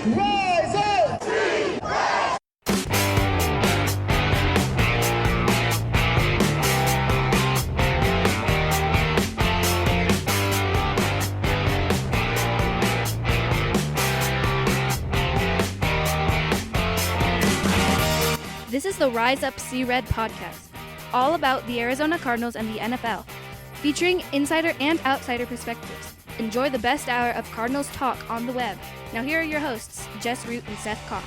Rise up! This is the Rise Up See Red podcast, all about the Arizona Cardinals and the NFL, featuring insider and outsider perspectives. Enjoy the best hour of Cardinals talk on the web. Now here are your hosts, Jess Root and Seth Cox.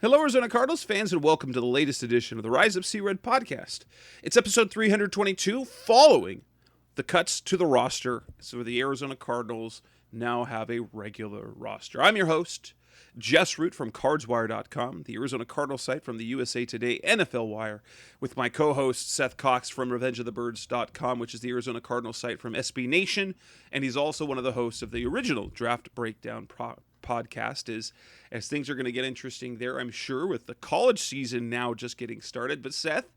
Hello, Arizona Cardinals fans, and welcome to the latest edition of the Rise Up See Red podcast. It's episode 322, following the cuts to the roster, so the Arizona Cardinals now have a regular roster. I'm your host, Jess Root from CardsWire.com, the Arizona Cardinals site from the USA Today NFL Wire, with my co-host Seth Cox from RevengeOfTheBirds.com, which is the Arizona Cardinals site from SB Nation, and he's also one of the hosts of the original Draft Breakdown podcast. As things are going to get interesting there, I'm sure, with the college season now just getting started. But Seth,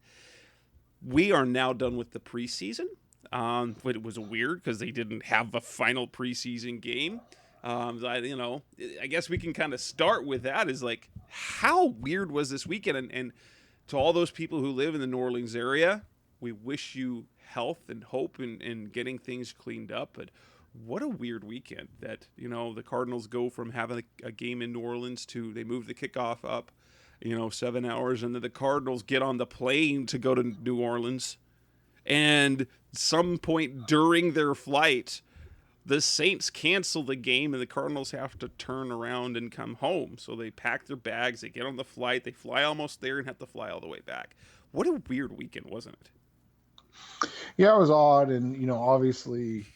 we are now done with the preseason. But it was weird because they didn't have a final preseason game. I guess we can kind of start with that. Is like, how weird was this weekend? And to all those people who live in the New Orleans area, we wish you health and hope in getting things cleaned up. But what a weird weekend that, the Cardinals go from having a game in New Orleans to they move the kickoff up, 7 hours, and then the Cardinals get on the plane to go to New Orleans. And some point during their flight, the Saints cancel the game and the Cardinals have to turn around and come home. So they pack their bags, they get on the flight, they fly almost there and have to fly all the way back. What a weird weekend, wasn't it? Yeah, it was odd. And, obviously,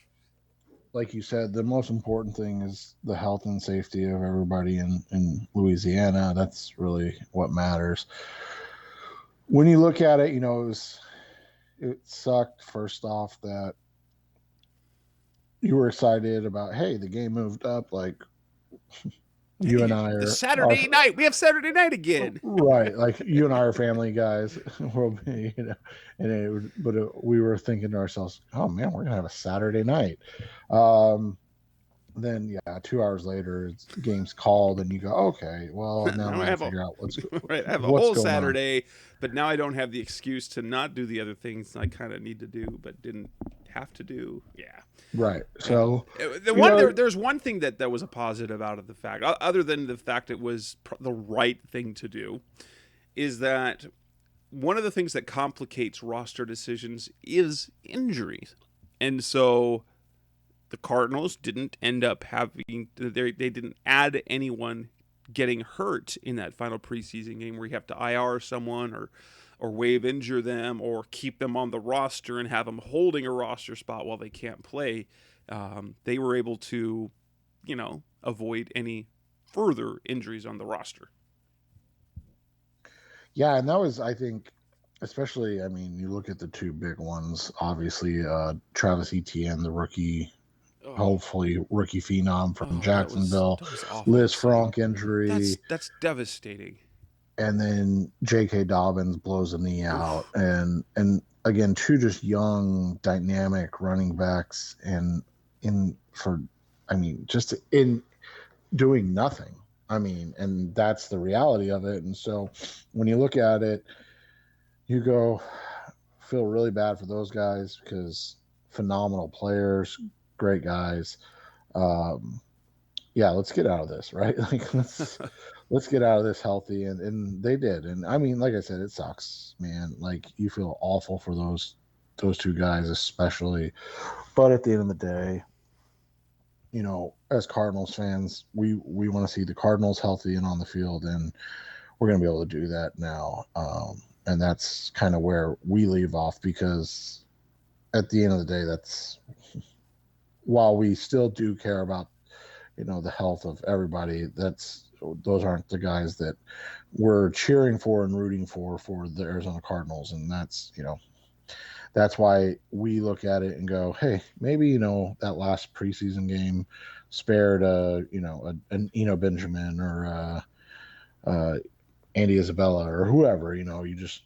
like you said, the most important thing is the health and safety of everybody in Louisiana. That's really what matters. When you look at it, it sucked, first off, that you were excited about, hey, the game moved up. Like, you and I are... The Saturday night. We have Saturday night again. Right. Like, you and I are family guys. We were thinking to ourselves, oh, man, we're going to have a Saturday night. Then, 2 hours later, game's called, and you go, okay, well, now I have to figure out what's going on. Right, I have a whole Saturday, but now I don't have the excuse to not do the other things I kind of need to do, but didn't have to do. Yeah. Right. So, there's one thing that was a positive out of the fact, other than the fact it was the right thing to do, is that one of the things that complicates roster decisions is injuries. And so the Cardinals didn't end up having, they didn't add anyone getting hurt in that final preseason game where you have to IR someone or waive injure them or keep them on the roster and have them holding a roster spot while they can't play. They were able to, avoid any further injuries on the roster. Yeah, and that was, I think, especially, you look at the two big ones, obviously, Travis Etienne, the rookie, hopefully rookie phenom from Jacksonville, that was awful. Liz Frank injury. That's devastating. And then J.K. Dobbins blows a knee out. And again, two just young, dynamic running backs just in doing nothing. And that's the reality of it. And so when you look at it, you go, feel really bad for those guys because phenomenal players, great guys. Let's get out of this, right? Like, let's get out of this healthy. And they did. And like I said, it sucks, man. Like, you feel awful for those two guys, especially. But at the end of the day, as Cardinals fans, we want to see the Cardinals healthy and on the field, and we're going to be able to do that now. And that's kind of where we leave off, because at the end of the day, that's, while we still do care about, the health of everybody, those aren't the guys that we're cheering for and rooting for the Arizona Cardinals. And that's why we look at it and go, hey, maybe, that last preseason game spared an Eno Benjamin or Andy Isabella or whoever, you just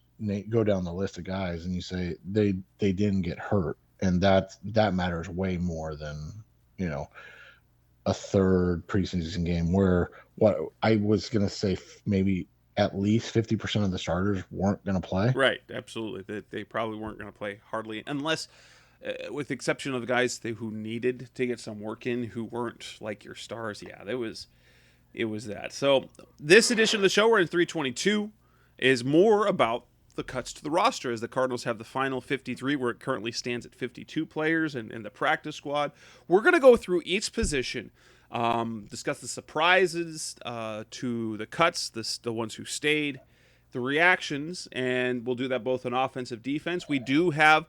go down the list of guys and you say they didn't get hurt. and that matters way more than, you know, a third preseason game where what I was going to say maybe at least 50% of the starters weren't going to play. Right, absolutely. They probably weren't going to play hardly, unless, with the exception of the guys who needed to get some work in, who weren't like your stars. Yeah, it was that. So this edition of the show, we're in 322, is more about the cuts to the roster, as the Cardinals have the final 53, where it currently stands at 52 players in the practice squad. We're going to go through each position, discuss the surprises to the cuts, the ones who stayed, the reactions, and we'll do that both on offensive, defense. We do have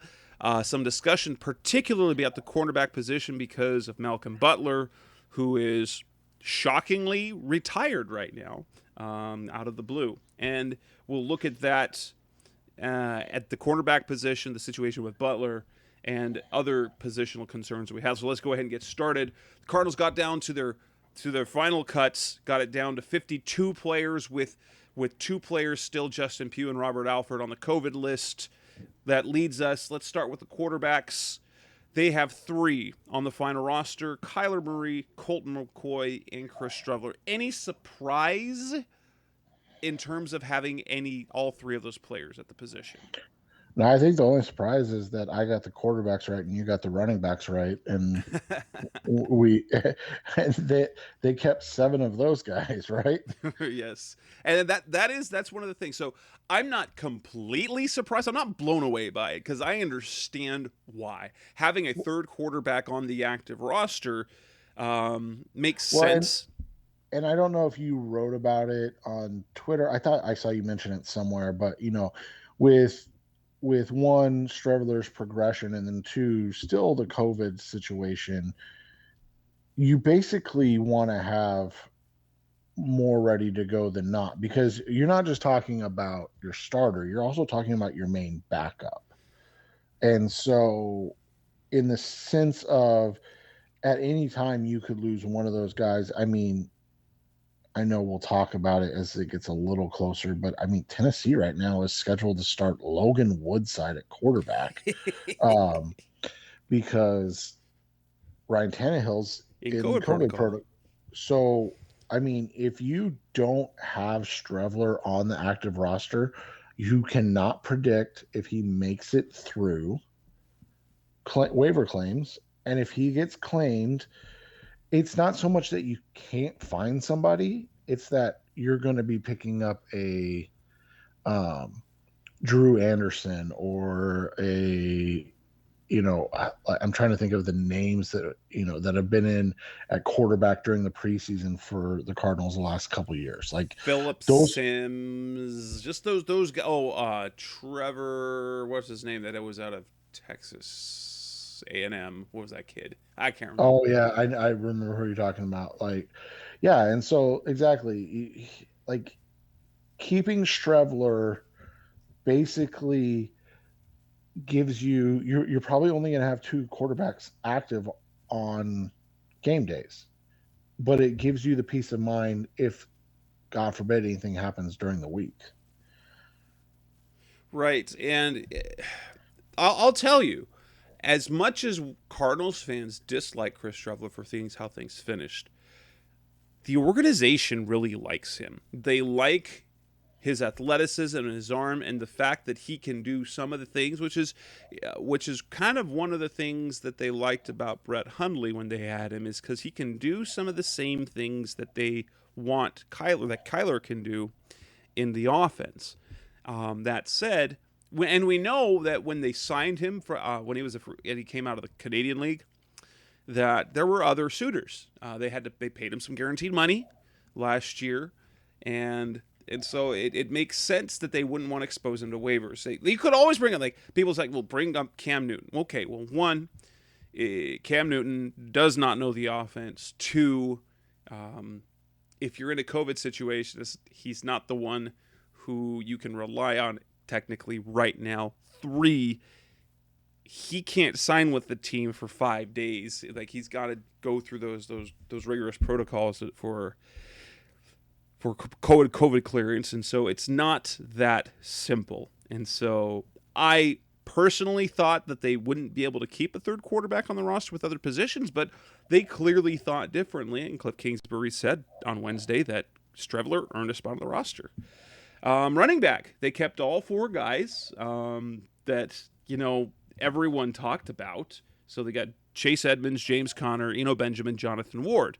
some discussion, particularly about the cornerback position, because of Malcolm Butler, who is shockingly retired right now, out of the blue. And we'll look at that at the cornerback position, the situation with Butler, and other positional concerns we have. So let's go ahead and get started. The Cardinals got down to their final cuts, got it down to 52 players with 2 players still, Justin Pugh and Robert Alford, on the COVID list. That leads us, let's start with the quarterbacks. They have 3 on the final roster: Kyler Murray, Colton McCoy, and Chris Streveler. Any surprise in terms of having all 3 of those players at the position? No, I think the only surprise is that I got the quarterbacks right and you got the running backs right, and we and they kept 7 of those guys, right? Yes, and that's one of the things. So I'm not completely surprised. I'm not blown away by it, because I understand why having a third quarterback on the active roster makes sense. And I don't know if you wrote about it on Twitter. I thought I saw you mention it somewhere, but with 1, Streveler's progression, and then 2, still the COVID situation, you basically want to have more ready to go than not, because you're not just talking about your starter, you're also talking about your main backup. And so, in the sense of, at any time you could lose one of those guys. I mean, I know we'll talk about it as it gets a little closer, but I mean, Tennessee right now is scheduled to start Logan Woodside at quarterback, um, because Ryan Tannehill's In in COVID COVID protocol. protocol. So, I mean, if you don't have Streveler on the active roster, you cannot predict if he makes it through waiver claims. And if he gets claimed, it's not so much that you can't find somebody, it's that you're going to be picking up a Drew Anderson or I'm trying to think of the names that have been in at quarterback during the preseason for the Cardinals the last couple of years, like Phillip those. Sims, just those guys. Oh, Trevor, what's his name? That was out of Texas A&M. What was that kid? I can't remember. Oh yeah, I remember who you're talking about. Like, yeah, and so exactly, like keeping Streveler basically gives you're probably only going to have 2 quarterbacks active on game days, but it gives you the peace of mind if, God forbid, anything happens during the week. Right, and I'll tell you, as much as Cardinals fans dislike Chris Streveler for how things finished, the organization really likes him. They like his athleticism and his arm, and the fact that he can do some of the things, which is kind of one of the things that they liked about Brett Hundley when they had him, is because he can do some of the same things that they want Kyler can do in the offense. That said, and we know that when they signed him for when he came out of the Canadian League, that there were other suitors. They paid him some guaranteed money last year, and so it makes sense that they wouldn't want to expose him to waivers. They could always bring up, like, people's like, well, bring up Cam Newton. Okay, well, 1, Cam Newton does not know the offense. 2, if you're in a COVID situation, he's not the one who you can rely on technically right now. 3, he can't sign with the team for 5 days. Like, he's got to go through those rigorous protocols for COVID clearance, and so it's not that simple. And so I personally thought that they wouldn't be able to keep a third quarterback on the roster with other positions, but they clearly thought differently. And Cliff Kingsbury said on Wednesday that Streveler earned a spot on the roster. Running back, they kept all 4 guys that, everyone talked about. So they got Chase Edmonds, James Conner, Eno Benjamin, Jonathan Ward.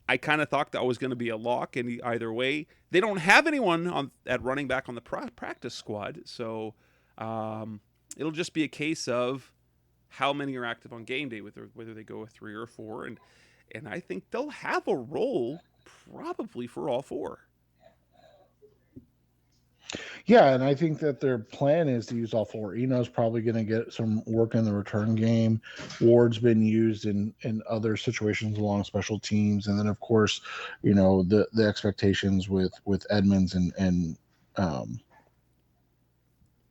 I kind of thought that was going to be a lock in either way. They don't have anyone at running back on the practice squad, so it'll just be a case of how many are active on game day, whether they go with 3 or 4, and I think they'll have a role probably for all 4. Yeah, and I think that their plan is to use all 4. Eno's probably going to get some work in the return game. Ward's been used in other situations along special teams, and then of course, the expectations with Edmonds and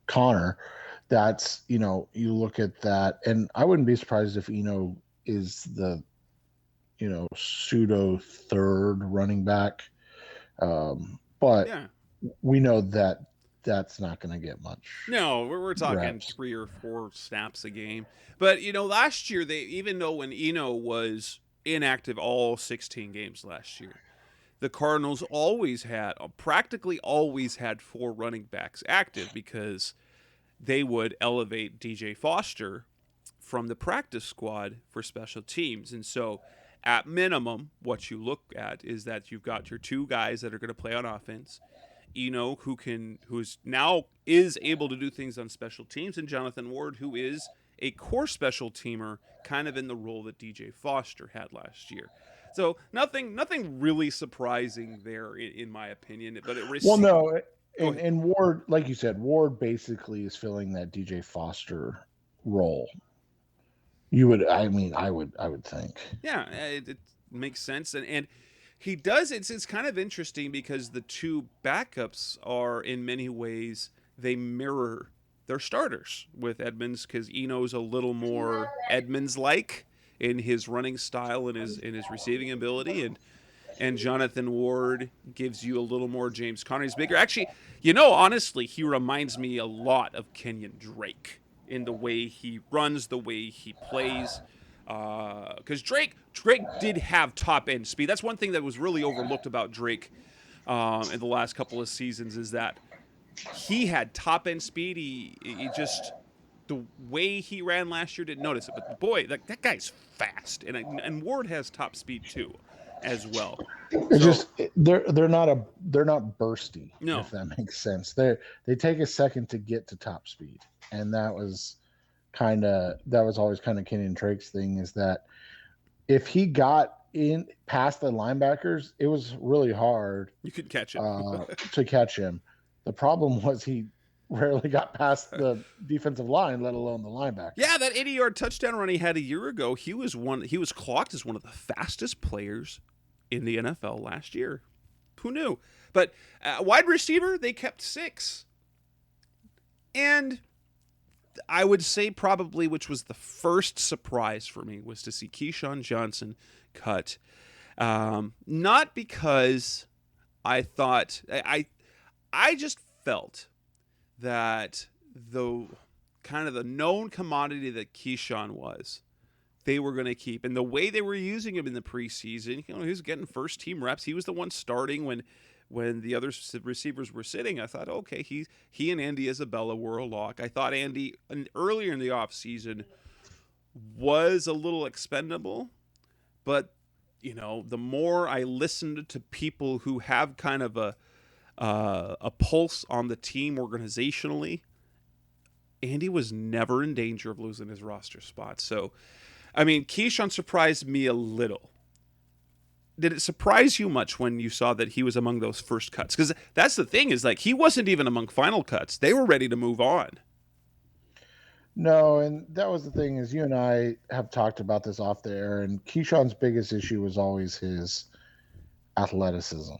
Connor. That's you look at that, and I wouldn't be surprised if Eno is the pseudo third running back, but Yeah. we know that that's not going to get much. No, we're talking reps. 3 or 4 snaps a game. But, last year, even though when Eno was inactive all 16 games last year, the Cardinals practically always had 4 running backs active because they would elevate DJ Foster from the practice squad for special teams. And so, at minimum, what you look at is that you've got your 2 guys that are going to play on offense. Eno, who's now is able to do things on special teams, and Jonathan Ward, who is a core special teamer, kind of in the role that DJ Foster had last year. So nothing really surprising there, in my opinion. But and Ward, like you said, Ward basically is filling that DJ Foster role. I would think. Yeah, it makes sense, and he does. It's kind of interesting because the 2 backups are in many ways they mirror their starters with Edmonds, because Eno's a little more Edmonds-like in his running style and his receiving ability, and Jonathan Ward gives you a little more James Conner. He's bigger. Actually, honestly, he reminds me a lot of Kenyon Drake in the way he runs, the way he plays. Because Drake did have top end speed. That's one thing that was really overlooked about Drake in the last couple of seasons, is that he had top end speed. He just, the way he ran last year, didn't notice it. But boy, that guy's fast, and Ward has top speed too, as well. They're not bursty. No. If that makes sense. They take a second to get to top speed, and that was always kind of Kenyon Drake's thing, is that if he got in past the linebackers, it was really hard. You could catch him. To catch him. The problem was he rarely got past the defensive line, let alone the linebacker. Yeah, that 80-yard touchdown run he had a year ago, he was clocked as one of the fastest players in the NFL last year. Who knew? But wide receiver, they kept 6. And I would say probably, which was the first surprise for me, was to see Keyshawn Johnson cut. Not because I thought I just felt that the kind of the known commodity that Keyshawn was, they were going to keep. And the way they were using him in the preseason, he was getting first team reps. He was the one starting when the other receivers were sitting. I thought, okay, he and Andy Isabella were a lock. I thought Andy, earlier in the offseason, was a little expendable. But, the more I listened to people who have kind of a pulse on the team organizationally, Andy was never in danger of losing his roster spot. So, Keyshawn surprised me a little. Did it surprise you much when you saw that he was among those first cuts? Because that's the thing, is he wasn't even among final cuts. They were ready to move on. No, and that was the thing, is you and I have talked about this off the air, and Keyshawn's biggest issue was always his athleticism.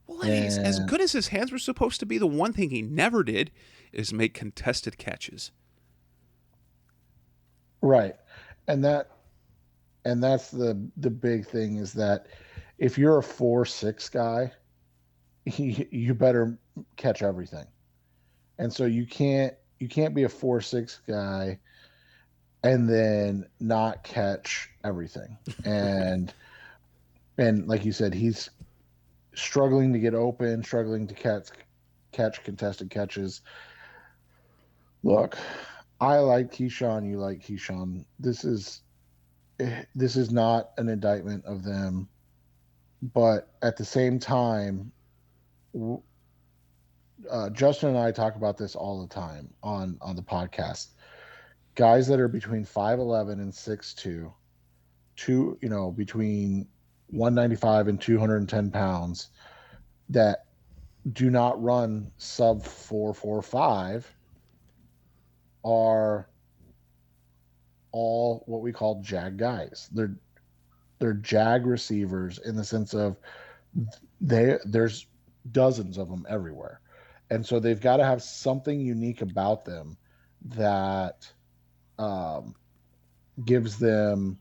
Well, as good as his hands were supposed to be, the one thing he never did is make contested catches. Right. And that's the big thing, is that if you're a 4-6 guy, you better catch everything. And so you can't you can't be a 4-6 guy and then not catch everything. And like you said, he's struggling to get open, struggling to catch contested catches. Look, I like Keyshawn. You like Keyshawn. This is not an indictment of them, but at the same time, Justin and I talk about this all the time on the podcast. Guys that are between 5'11" and 6'2", between 195 and 210 pounds, that do not run sub 4.45 are all what we call jag guys. They're jag receivers in the sense of there's dozens of them everywhere. And so they've got to have something unique about them that um, gives them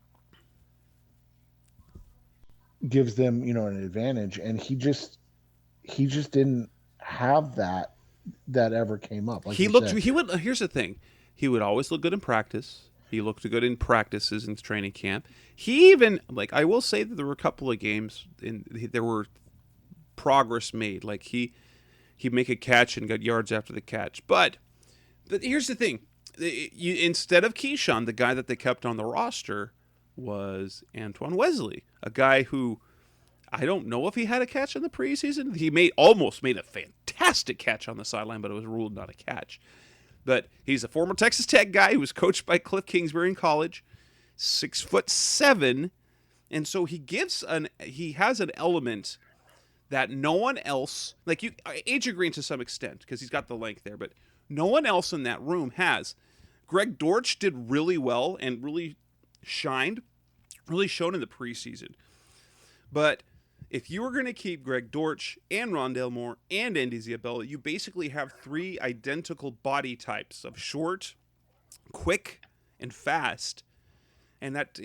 an advantage. And he just didn't have that ever came up. Like here's the thing. He would always look good in practice. He looked good in practices and training camp. He even, I will say that there were a couple of games there were progress made. Like he'd make a catch and got yards after the catch. But here's the thing. Instead of Keyshawn, the guy that they kept on the roster was Antoine Wesley, a guy who I don't know if he had a catch in the preseason. He almost made a fantastic catch on the sideline, but it was ruled not a catch. But he's a former Texas Tech guy who was coached by Cliff Kingsbury in college, 6'7", and so he has an element that no one else, AJ Green to some extent, because he's got the length there, but no one else in that room has. Greg Dortch did really well and really shown in the preseason. But if you were going to keep Greg Dortch and Rondale Moore and Andy Isabella, you basically have three identical body types of short, quick, and fast. And that,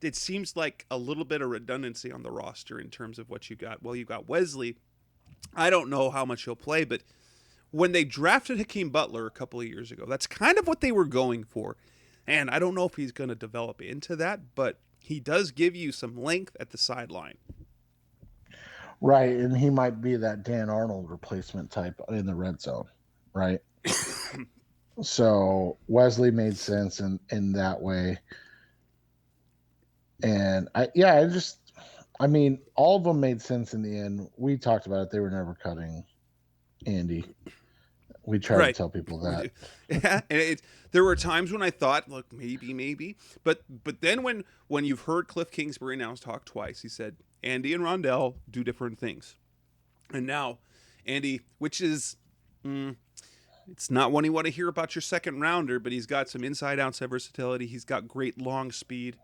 it seems like a little bit of redundancy on the roster in terms of what you got. Well, you got Wesley. I don't know how much he'll play, but when they drafted Hakeem Butler a couple of years ago, that's kind of what they were going for. And I don't know if he's going to develop into that, but he does give you some length at the sideline. Right, and he might be that Dan Arnold replacement type in the red zone, right? So Wesley made sense in that way. And all of them made sense in the end. We talked about it. They were never cutting Andy. We tried to tell people that. Yeah, and there were times when I thought, look, maybe. But then when you've heard Cliff Kingsbury now talk twice, he said, Andy and Rondell do different things. And now, Andy, which is, it's not one you want to hear about your second rounder, but he's got some inside-outside versatility. He's got great long speed.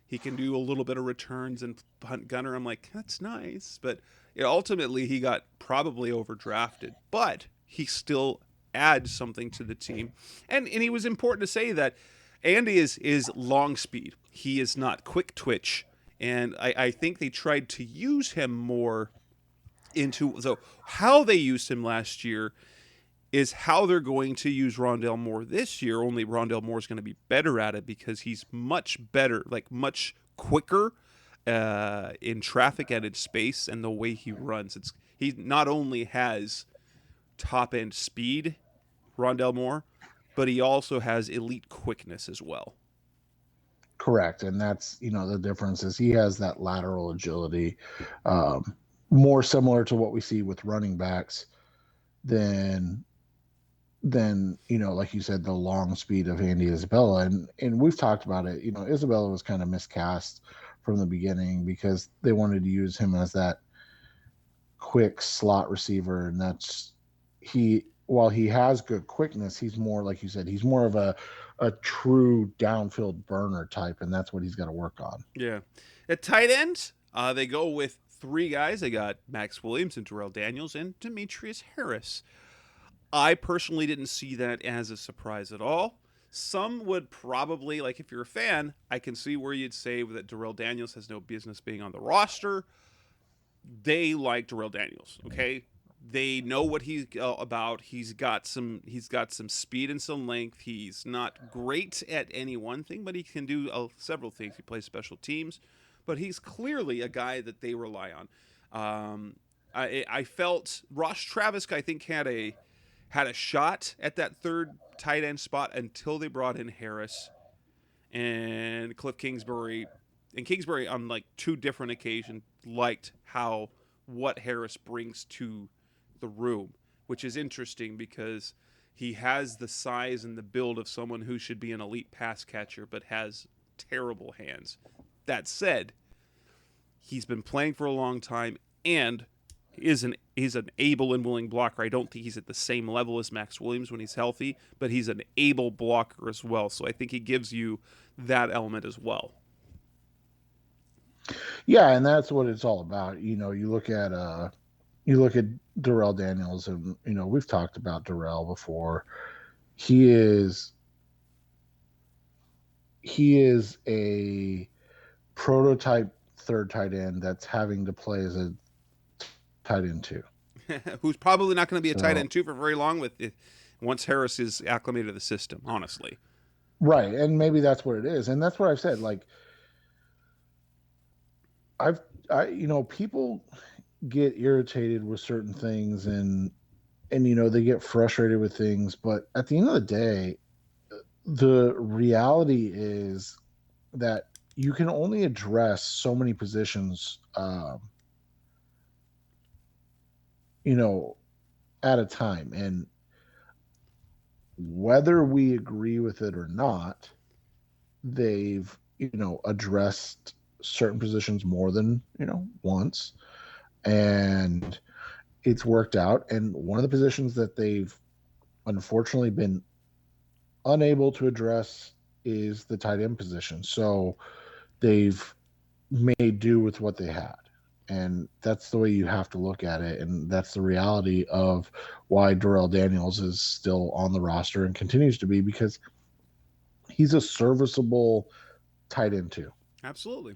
He can do a little bit of returns and punt gunner. I'm like, that's nice. But ultimately, he got probably overdrafted. But he still adds something to the team. And it was important to say that Andy is long speed. He is not quick twitch. And I think they tried to use him more so how they used him last year is how they're going to use Rondale Moore this year. Only Rondale Moore is going to be better at it because he's much better, much quicker in traffic and in space, and the way he runs. He not only has top end speed, Rondale Moore, but he also has elite quickness as well. Correct, and that's the difference is he has that lateral agility, more similar to what we see with running backs than like you said, the long speed of Andy Isabella. And we've talked about it. Isabella was kind of miscast from the beginning because they wanted to use him as that quick slot receiver, and while he has good quickness, he's more, like you said, he's more of a true downfield burner type, and that's what he's got to work on. Yeah. At tight end, they go with three guys. They got Max Williams and Darrell Daniels and Demetrius Harris. I personally didn't see that as a surprise at all. Some would probably, if you're a fan, I can see where you'd say that Darrell Daniels has no business being on the roster. They like Darrell Daniels, okay? They know what he's about. He's got some speed and some length. He's not great at any one thing, but he can do several things. He plays special teams, but he's clearly a guy that they rely on. I felt Ross Travis, I think, had a shot at that third tight end spot until they brought in Harris and Cliff Kingsbury. And Kingsbury, on like two different occasions, liked what Harris brings to the room, which is interesting because he has the size and the build of someone who should be an elite pass catcher, but has terrible hands. That said, he's been playing for a long time and he's an able and willing blocker. I don't think he's at the same level as Max Williams when he's healthy, but he's an able blocker as well. So I think he gives you that element as well. Yeah, and that's what it's all about. You look at Darrell Daniels, and we've talked about Darrell before. He is a prototype third tight end that's having to play as a tight end too. Who's probably not going to be a tight end too for very long once Harris is acclimated to the system, honestly. Right, and maybe that's what it is, and that's what I've said. Like, people get irritated with certain things, and they get frustrated with things, but at the end of the day, the reality is that you can only address so many positions, at a time. And whether we agree with it or not, they've, addressed certain positions more than, once. And it's worked out. And one of the positions that they've unfortunately been unable to address is the tight end position. So they've made do with what they had. And that's the way you have to look at it. And that's the reality of why Darrell Daniels is still on the roster and continues to be, because he's a serviceable tight end too. Absolutely.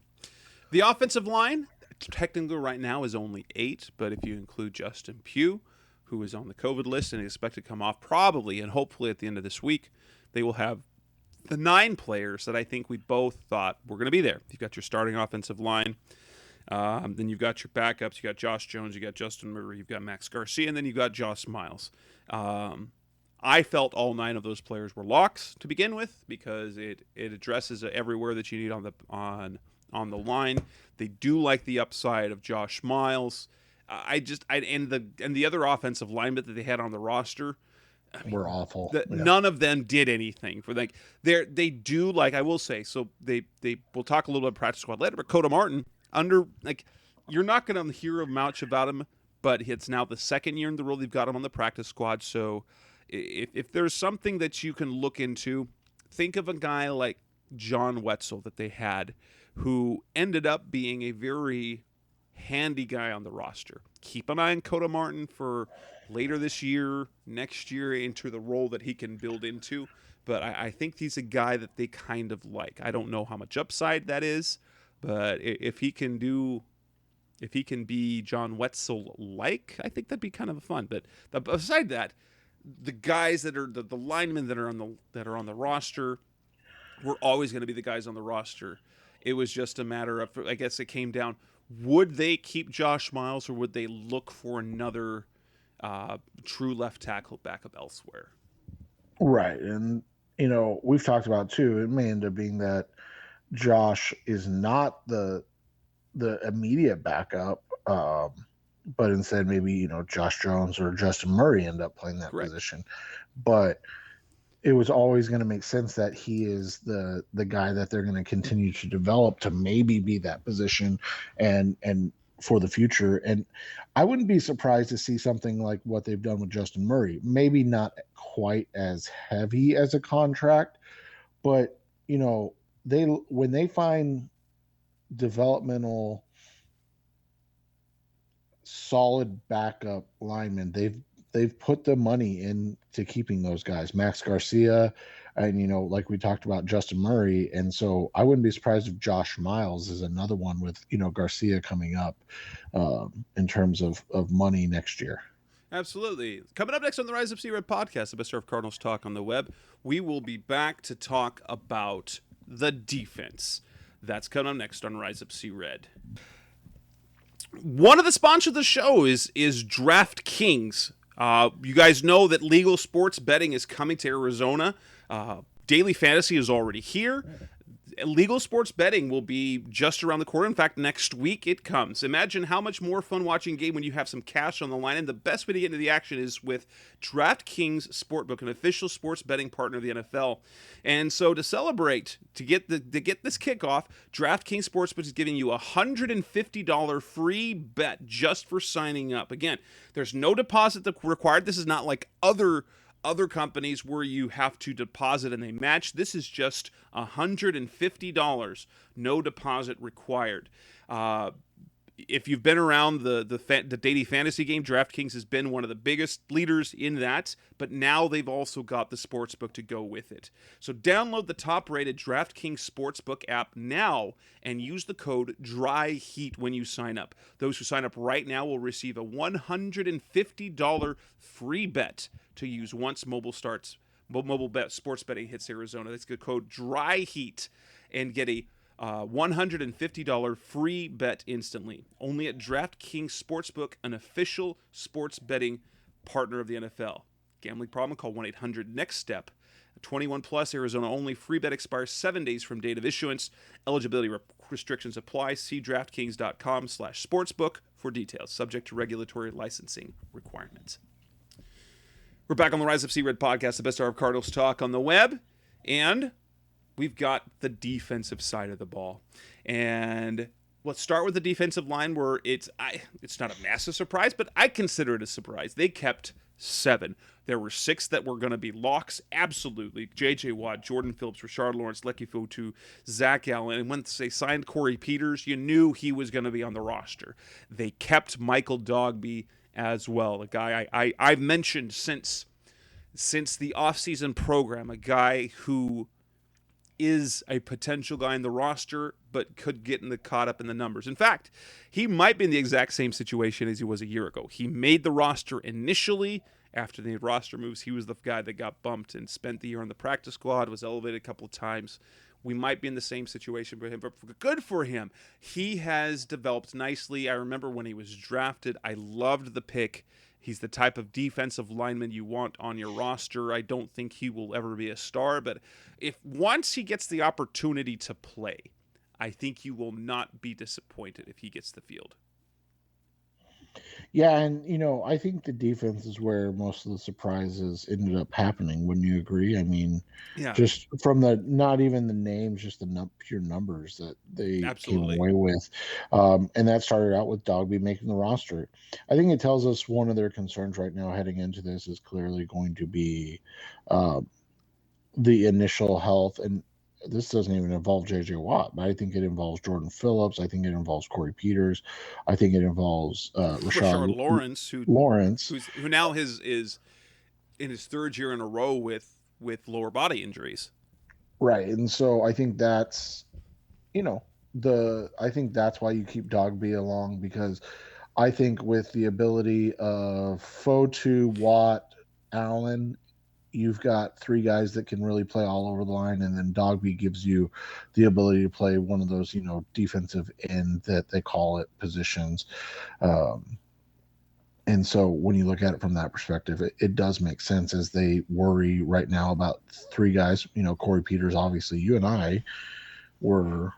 The offensive line, technically right now, is only 8, but if you include Justin Pugh, who is on the COVID list and is expected to come off probably and hopefully at the end of this week, they will have the 9 players that I think we both thought were going to be there. You've got your starting offensive line. Then you've got your backups. You got Josh Jones. You got Justin Murray. You've got Max Garcia, and then you've got Josh Miles. I felt all 9 of those players were locks to begin with because it addresses everywhere that you need on the line. They do like the upside of Josh Miles. And the other offensive linemen that they had on the roster, were awful. None of them did anything for they do like, I will say, so they will talk a little bit about practice squad later, but Coda Martin you're not going to hear much about him, but it's now the second year in the role they've got him on the practice squad. So if there's something that you can look into, think of a guy like John Wetzel that they had, who ended up being a very handy guy on the roster. Keep an eye on Coda Martin for later this year, next year, into the role that he can build into. But I think he's a guy that they kind of like. I don't know how much upside that is, but if he can be John Wetzel-like, I think that'd be kind of fun. But aside that, the guys that are the linemen that are on the roster were always going to be the guys on the roster. It was just a matter of, I guess it came down, would they keep Josh Miles or would they look for another true left tackle backup elsewhere? Right. And, we've talked about too, it may end up being that Josh is not the immediate backup, but instead maybe, Josh Jones or Justin Murray end up playing that position. But it was always going to make sense that he is the guy that they're going to continue to develop to maybe be that position and for the future. And I wouldn't be surprised to see something like what they've done with Justin Murray. Maybe not quite as heavy as a contract, but when they find developmental solid backup linemen, they've put the money into keeping those guys. Max Garcia, and like we talked about, Justin Murray. And so I wouldn't be surprised if Josh Miles is another one with Garcia coming up in terms of money next year. Absolutely. Coming up next on the Rise Up See Red podcast, the best of Cardinals talk on the web, we will be back to talk about the defense. That's coming up next on Rise Up See Red. One of the sponsors of the show is DraftKings. You guys know that legal sports betting is coming to Arizona. Daily fantasy is already here. Legal sports betting will be just around the corner. In fact, next week it comes. Imagine how much more fun watching a game when you have some cash on the line. And the best way to get into the action is with DraftKings Sportbook, an official sports betting partner of the NFL. And so to celebrate, to get this kickoff, DraftKings Sportsbook is giving you a $150 free bet just for signing up. Again, there's no deposit required. This is not like other companies where you have to deposit and they match. This is just $150, no deposit required. If you've been around the daily fantasy game, DraftKings has been one of the biggest leaders in that, but now they've also got the sportsbook to go with it. So download the top-rated DraftKings Sportsbook app now and use the code DRYHEAT when you sign up. Those who sign up right now will receive a $150 free bet to use once mobile bet sports betting hits Arizona. That's the code DRYHEAT and get a $150 free bet instantly. Only at DraftKings Sportsbook, an official sports betting partner of the NFL. Gambling problem? Call 1-800-NEXT-STEP. 21 plus, Arizona only. Free bet expires 7 days from date of issuance. Eligibility restrictions apply. See DraftKings.com/sportsbook for details. Subject to regulatory licensing requirements. We're back on the Rise Up See Red podcast, the best of Cardinals talk on the web, and we've got the defensive side of the ball. And let's start with the defensive line, where it's not a massive surprise, but I consider it a surprise. They kept 7. There were 6 that were going to be locks, absolutely. J.J. Watt, Jordan Phillips, Rashard Lawrence, Lecky Fotu, Zach Allen. And when they signed Corey Peters, you knew he was going to be on the roster. They kept Michael Dogby as well, a guy I've mentioned since the offseason program, a guy who is a potential guy in the roster, but could get caught up in the numbers. In fact, he might be in the exact same situation as he was a year ago. He made the roster initially. After the roster moves, he was the guy that got bumped and spent the year on the practice squad, was elevated a couple of times. We might be in the same situation for him, but good for him. He has developed nicely. I remember when he was drafted, I loved the pick. He's the type of defensive lineman you want on your roster. I don't think he will ever be a star, but if once he gets the opportunity to play, I think you will not be disappointed if he gets the field. Yeah, and I think the defense is where most of the surprises ended up happening. Wouldn't you agree? I mean, Yeah, just from not even the names, just the pure numbers that they absolutely came away with, and that started out with Dogby making the roster. I think it tells us one of their concerns right now heading into this is clearly going to be the initial health, and this doesn't even involve J.J. Watt, but I think it involves Jordan Phillips. I think it involves Corey Peters. I think it involves Rashard Lawrence, who now is in his 3rd year in a row with lower body injuries. Right, and so I think that's I think that's why you keep Dogby along, because I think with the ability of Fotu, Watt, Allen, you've got 3 guys that can really play all over the line, and then Dogby gives you the ability to play one of those, defensive end that they call it positions. And so when you look at it from that perspective, it does make sense, as they worry right now about 3 guys. Corey Peters, obviously, you and I were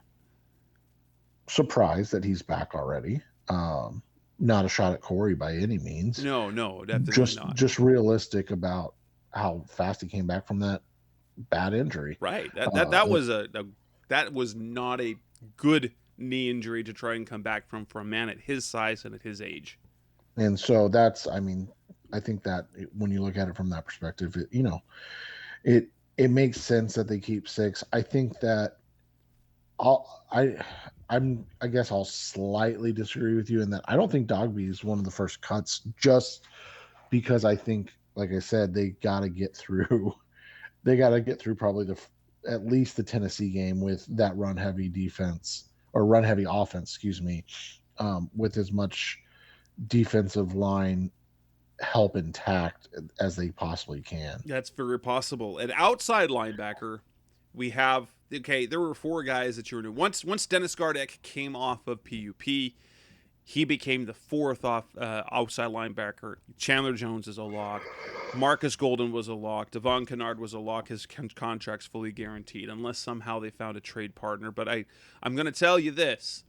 surprised that he's back already. Not a shot at Corey by any means. No, definitely not. Just realistic about how fast he came back from that bad injury. Right. That was not a good knee injury to try and come back from for a man at his size and at his age. And so I think that when you look at it from that perspective, it makes sense that they keep 6. I think that I guess I'll slightly disagree with you in that I don't think Dogby is one of the first cuts, just because I think, like I said, they got to get through probably at least the Tennessee game with that run heavy offense, with as much defensive line help intact as they possibly can. That's very possible. An outside linebacker, we have there were four guys that you were new. Once Dennis Gardeck came off of PUP, he became the fourth outside linebacker. Chandler Jones is a lock. Marcus Golden was a lock. Devon Kennard was a lock. His contract's fully guaranteed, unless somehow they found a trade partner. But I'm going to tell you this.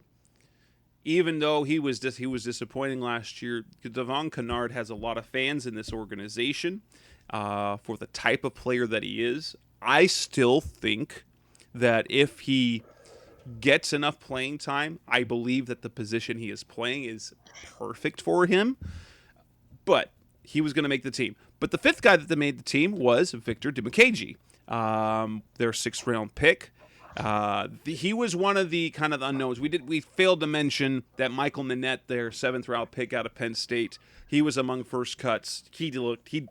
Even though he was disappointing last year, Devon Kennard has a lot of fans in this organization for the type of player that he is. I still think that if he gets enough playing time, I believe that the position he is playing is perfect for him. But he was going to make the team. But the fifth guy that made the team was Victor Dimukeje, their sixth-round pick. He was one of the kind of unknowns. We failed to mention that Michael Nanette, their seventh-round pick out of Penn State, he was among first cuts. He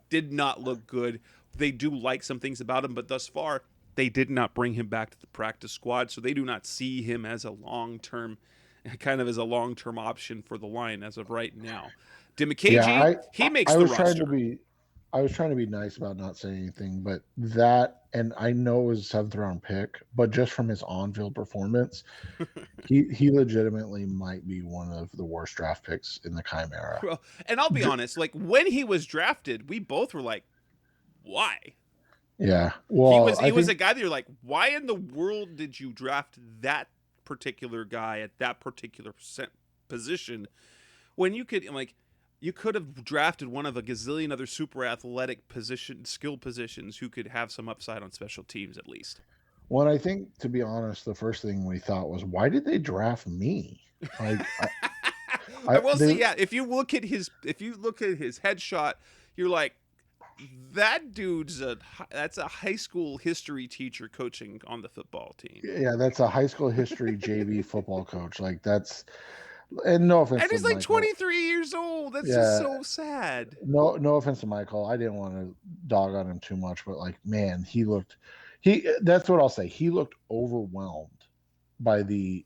did not look good. They do like some things about him, but thus far, they did not bring him back to the practice squad, so they do not see him as a long-term option for the line as of right now. Dimukeje, he makes the roster. I was trying to be nice about not saying anything, but that, and I know it was a seventh-round pick, but just from his on-field performance, he legitimately might be one of the worst draft picks in the Keim era. Well, and I'll be honest, like when he was drafted, we both were like, why? Yeah. Well, he was a guy that you're like, why in the world did you draft that particular guy at that particular position when you could have drafted one of a gazillion other super athletic skill positions who could have some upside on special teams at least. Well, I think, to be honest, the first thing we thought was, why did they draft me? Like, I will say, yeah. If you look at his headshot, you're like, that dude's that's a high school history teacher coaching on the football team. Yeah, that's a high school history JV football coach. Like that's, and no offense. And he's like Michael. 23 years old. That's just so sad. No offense to Michael. I didn't want to dog on him too much, but like, man, that's what I'll say. He looked overwhelmed by the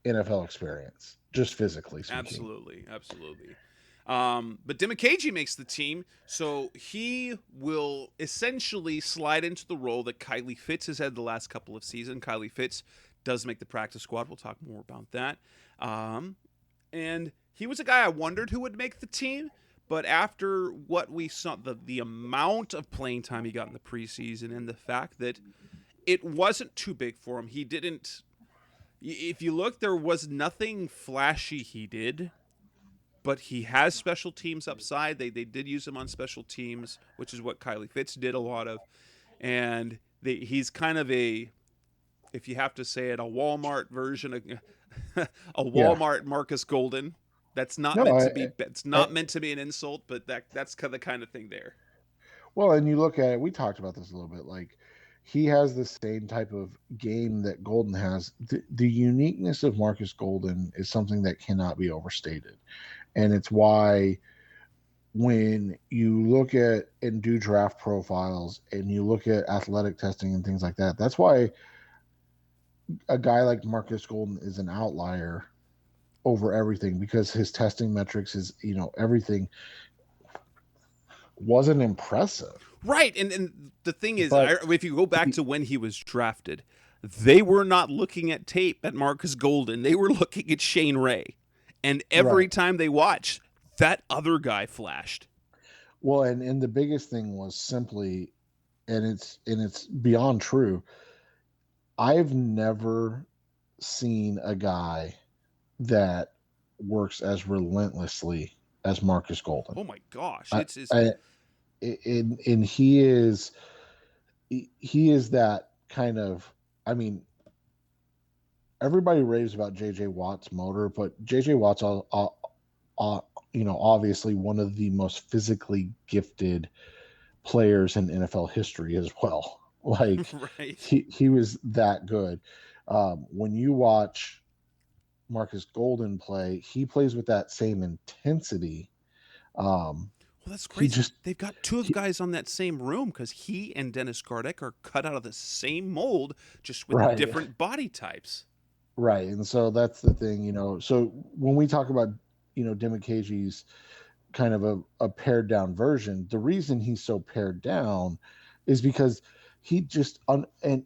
NFL experience, just physically speaking. Absolutely. But Dimukeje makes the team, so he will essentially slide into the role that Kylie Fitz has had the last couple of seasons. Kylie Fitz does make the practice squad. We'll talk more about that. And he was a guy I wondered who would make the team, but after what we saw, the amount of playing time he got in the preseason and the fact that it wasn't too big for him, he didn't. If you look, there was nothing flashy he did. But he has special teams upside. They did use him on special teams, which is what Kylie Fitz did a lot of. And he's kind of if you have to say it, a Walmart version of a Walmart Marcus Golden. That's not meant to be an insult, but that's the kind of thing there. Well, and you look at it, we talked about this a little bit. Like, he has the same type of game that Golden has. The uniqueness of Marcus Golden is something that cannot be overstated. And it's why when you look at and do draft profiles and you look at athletic testing and things like that, that's why a guy like Marcus Golden is an outlier over everything, because his testing metrics, everything wasn't impressive. Right. And the thing is, if you go back to when he was drafted, they were not looking at tape at Marcus Golden. They were looking at Shane Ray. And every time they watched, that other guy flashed. Well, and the biggest thing was simply, and it's beyond true, I've never seen a guy that works as relentlessly as Marcus Golden. Oh my gosh. And he is that kind of, I mean, everybody raves about J.J. Watt's motor, but J.J. Watt's, obviously one of the most physically gifted players in NFL history as well. Like, right. he was that good. When you watch Marcus Golden play, he plays with that same intensity. Well, that's crazy. They've got two of guys on that same room, because he and Dennis Gardeck are cut out of the same mold, just with different body types. Right. And so that's the thing, so when we talk about, Dimukeje's kind of a pared down version. The reason he's so pared down is because he just and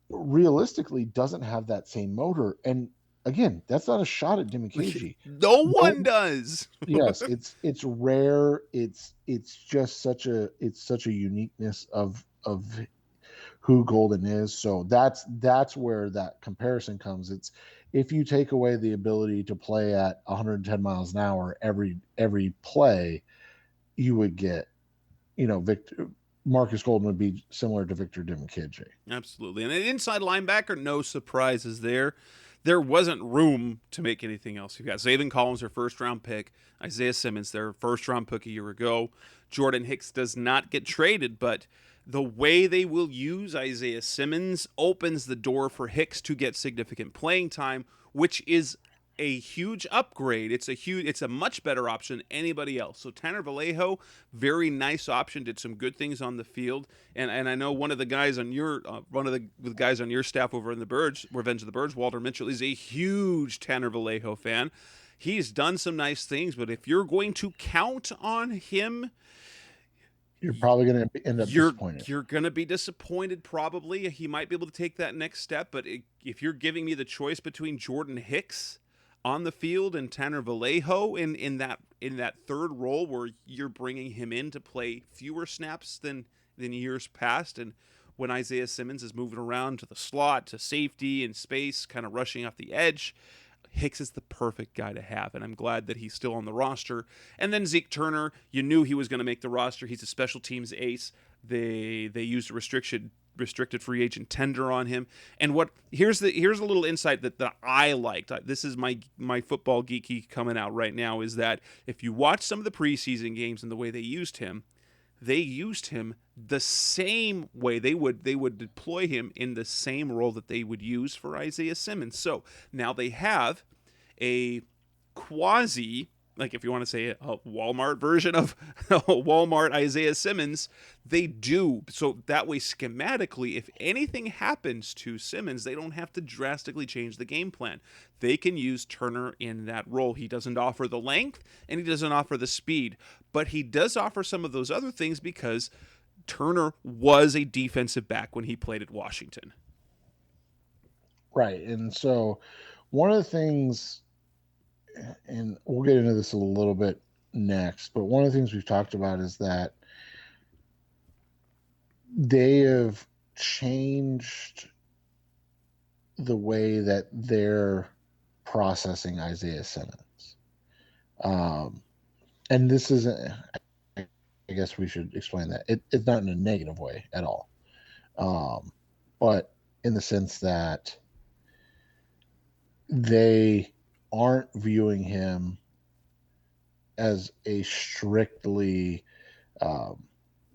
realistically doesn't have that same motor. And again, that's not a shot at Dimikiji. No No, one does. yes, it's rare. It's just such a uniqueness of who Golden is. So that's where that comparison comes. It's if you take away the ability to play at 110 miles an hour every play, you would get, Victor Marcus Golden would be similar to Victor Dimikiji. Absolutely. And an inside linebacker, no surprises there. There wasn't room to make anything else. You've got Zaven Collins, their first-round pick. Isaiah Simmons, their first-round pick a year ago. Jordan Hicks does not get traded, but the way they will use Isaiah Simmons opens the door for Hicks to get significant playing time, which is a huge upgrade. It's a much better option than anybody else. So Tanner Vallejo, very nice option, did some good things on the field. And I know one of the guys on your staff over in the Revenge of the Birds, Walter Mitchell, is a huge Tanner Vallejo fan. He's done some nice things, but if you're going to count on him, you're probably going to end up disappointed. You're going to be disappointed probably. He might be able to take that next step, but if you're giving me the choice between Jordan Hicks on the field and Tanner Vallejo in that third role where you're bringing him in to play fewer snaps than years past, and when Isaiah Simmons is moving around to the slot, to safety and space, kind of rushing off the edge, Hicks is the perfect guy to have, and I'm glad that he's still on the roster. And then Zeke Turner, you knew he was going to make the roster. He's a special teams ace. They used a restricted free agent tender on him. And here's a little insight that I liked. This is my football geeky coming out right now, is that if you watch some of the preseason games and the way they used him the same way. They would deploy him in the same role that they would use for Isaiah Simmons. So now they have a quasi, like if you want to say a Walmart version of Walmart Isaiah Simmons, they do. So that way, schematically, if anything happens to Simmons, they don't have to drastically change the game plan. They can use Turner in that role. He doesn't offer the length and he doesn't offer the speed, but he does offer some of those other things because Turner was a defensive back when he played at Washington. Right. And so one of the things, and we'll get into this a little bit next, but one of the things we've talked about is that they have changed the way that they're processing Isaiah Simmons. And this isn't, I guess we should explain that. It's not in a negative way at all. But in the sense that they aren't viewing him as a strictly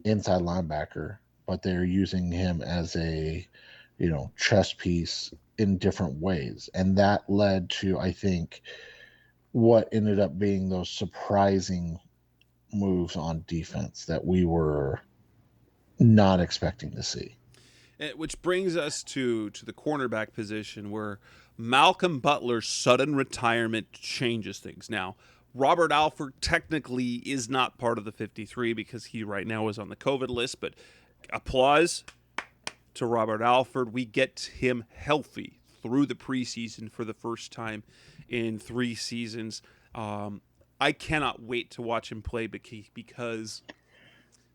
inside linebacker, but they're using him as a chess piece in different ways, and that led to, I think, what ended up being those surprising moves on defense that we were not expecting to see. Which brings us to the cornerback position, where Malcolm Butler's sudden retirement changes things. Now, Robert Alford technically is not part of the 53 because he right now is on the COVID list, but applause to Robert Alford. We get him healthy through the preseason for the first time in 3 seasons. I cannot wait to watch him play because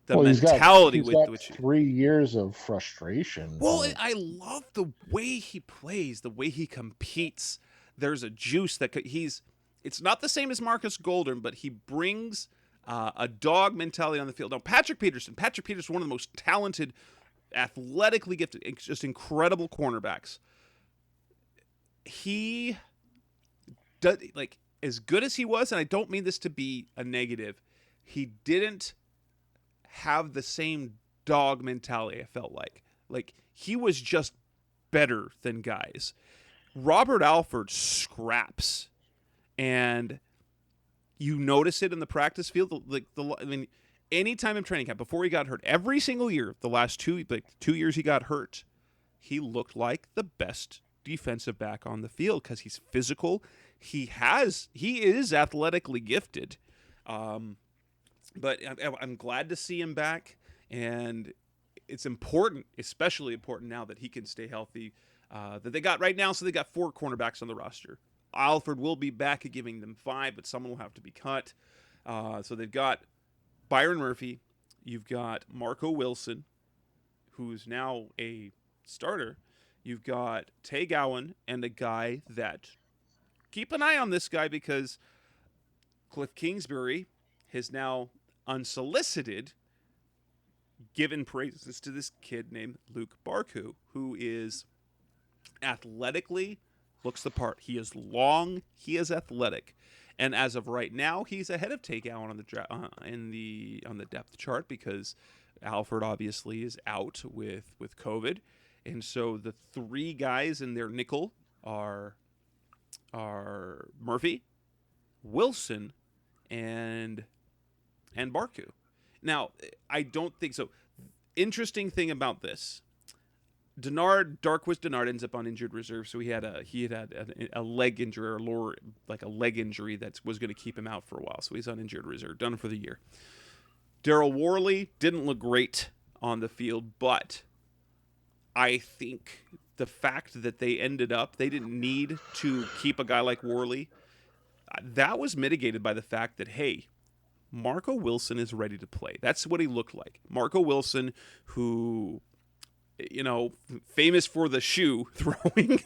the mentality he's got 3 years of frustration. Well, I love the way he plays, the way he competes. There's a juice that it's not the same as Marcus Golden, but he brings a dog mentality on the field. Now, Patrick Peterson, one of the most talented, athletically gifted, just incredible cornerbacks. He does, like, as good as he was, and I don't mean this to be a negative, he didn't have the same dog mentality. I felt like he was just better than guys. Robert Alford scraps, and you notice it in the practice field. Anytime in training camp before he got hurt, every single year, the last 2 years he got hurt, he looked like the best defensive back on the field because he's physical. He is athletically gifted. But I'm glad to see him back, and it's important, especially important now that he can stay healthy. That they got right now, so they got 4 cornerbacks on the roster. Alfred will be back, giving them 5, but someone will have to be cut. So they've got Byron Murphy, you've got Marco Wilson, who's now a starter. You've got Tay Gowan and a guy that keep an eye on this guy because Cliff Kingsbury has now unsolicited given praises to this kid named Luke Barku, who is athletically looks the part. He is long, he is athletic, and as of right now, he's ahead of Tay Gowan on the depth chart because Alfred obviously is out with COVID, and so the 3 guys in their nickel are Murphy, Wilson, and Barku. Now, I don't think so. Interesting thing about this, Darquist Denard ends up on injured reserve, so he had a leg injury or lower, like a leg injury that was going to keep him out for a while. So he's on injured reserve, done for the year. Daryl Worley didn't look great on the field, but I think the fact that they didn't need to keep a guy like Worley, that was mitigated by the fact that, hey, Marco Wilson is ready to play. That's what he looked like. Marco Wilson, who, famous for the shoe throwing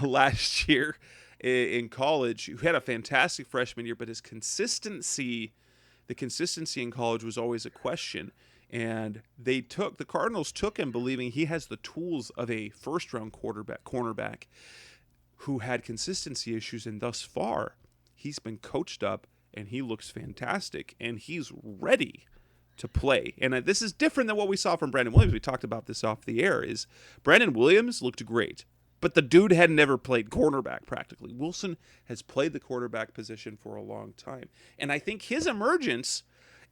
last year in college, who had a fantastic freshman year, but his consistency in college was always a question. And the Cardinals took him believing he has the tools of a first-round cornerback who had consistency issues, and thus far, he's been coached up, and he looks fantastic, and he's ready to play. And this is different than what we saw from Brandon Williams. We talked about this off the air. Is Brandon Williams looked great, but the dude had never played cornerback practically. Wilson has played the quarterback position for a long time, and I think his emergence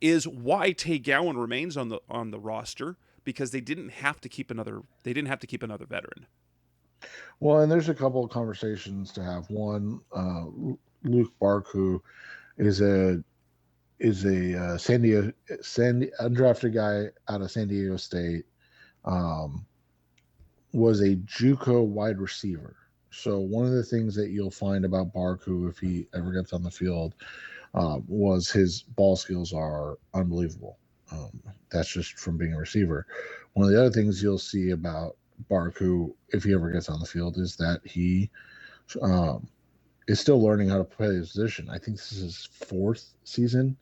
is why Tay Gowan remains on the roster, because they didn't have to keep another veteran. Well, and there's a couple of conversations to have. One, Luke Barku is a undrafted guy out of San Diego State. Was a JUCO wide receiver. So one of the things that you'll find about Barku, if he ever gets on the field, was his ball skills are unbelievable. That's just from being a receiver. One of the other things you'll see about Barku, if he ever gets on the field, is that he is still learning how to play his position. I think this is his 4th season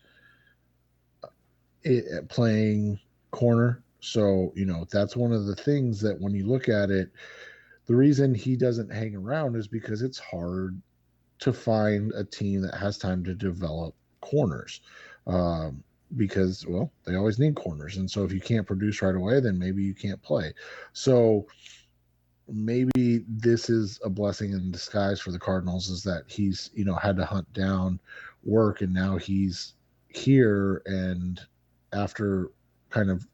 playing corner. So, that's one of the things that when you look at it, the reason he doesn't hang around is because it's hard to find a team that has time to develop corners. Because, well, they always need corners. And so if you can't produce right away, then maybe you can't play. So maybe this is a blessing in disguise for the Cardinals, is that he's, had to hunt down work, and now he's here, and after kind of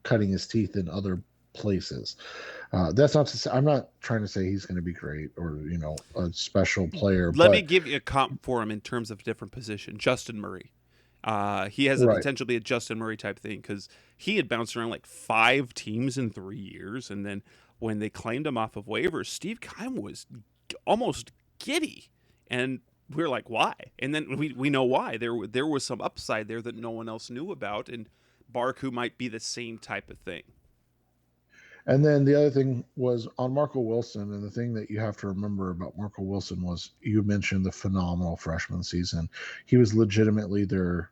cutting his teeth in other places. That's not to say, I'm not trying to say he's going to be great or, a special player. Let me give you a comp for him in terms of different position. Justin Murray. He has the potential to be a Justin Murray type thing, because he had bounced around like 5 teams in 3 years, and then when they claimed him off of waivers, Steve Keim was almost giddy, and we were like, why? And then we know why. There was some upside there that no one else knew about, and Barku might be the same type of thing. And then the other thing was on Marco Wilson, and the thing that you have to remember about Marco Wilson was, you mentioned the phenomenal freshman season. He was legitimately their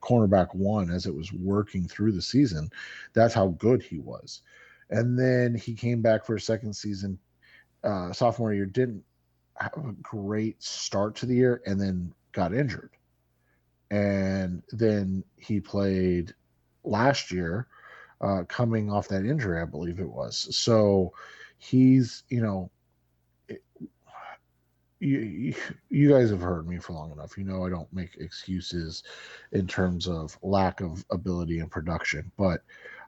cornerback 1 as it was working through the season. That's how good he was. And then he came back for a second season. Sophomore year, didn't have a great start to the year, and then got injured. And then he played last year, coming off that injury, I believe it was. So he's, you guys have heard me for long enough. I don't make excuses in terms of lack of ability and production. But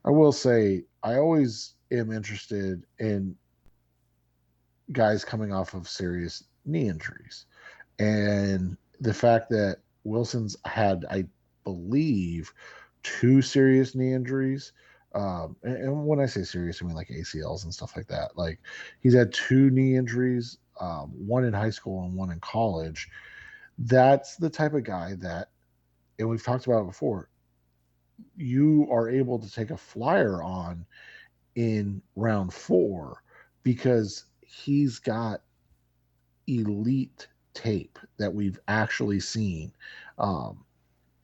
I will say, I always am interested in guys coming off of serious knee injuries. And the fact that Wilson's had, believe, two serious knee injuries. And when I say serious, I mean like ACLs and stuff like that. Like he's had two knee injuries, one in high school and one in college. That's the type of guy that, and we've talked about it before, you are able to take a flyer on in round 4 because he's got elite tape that we've actually seen. Um,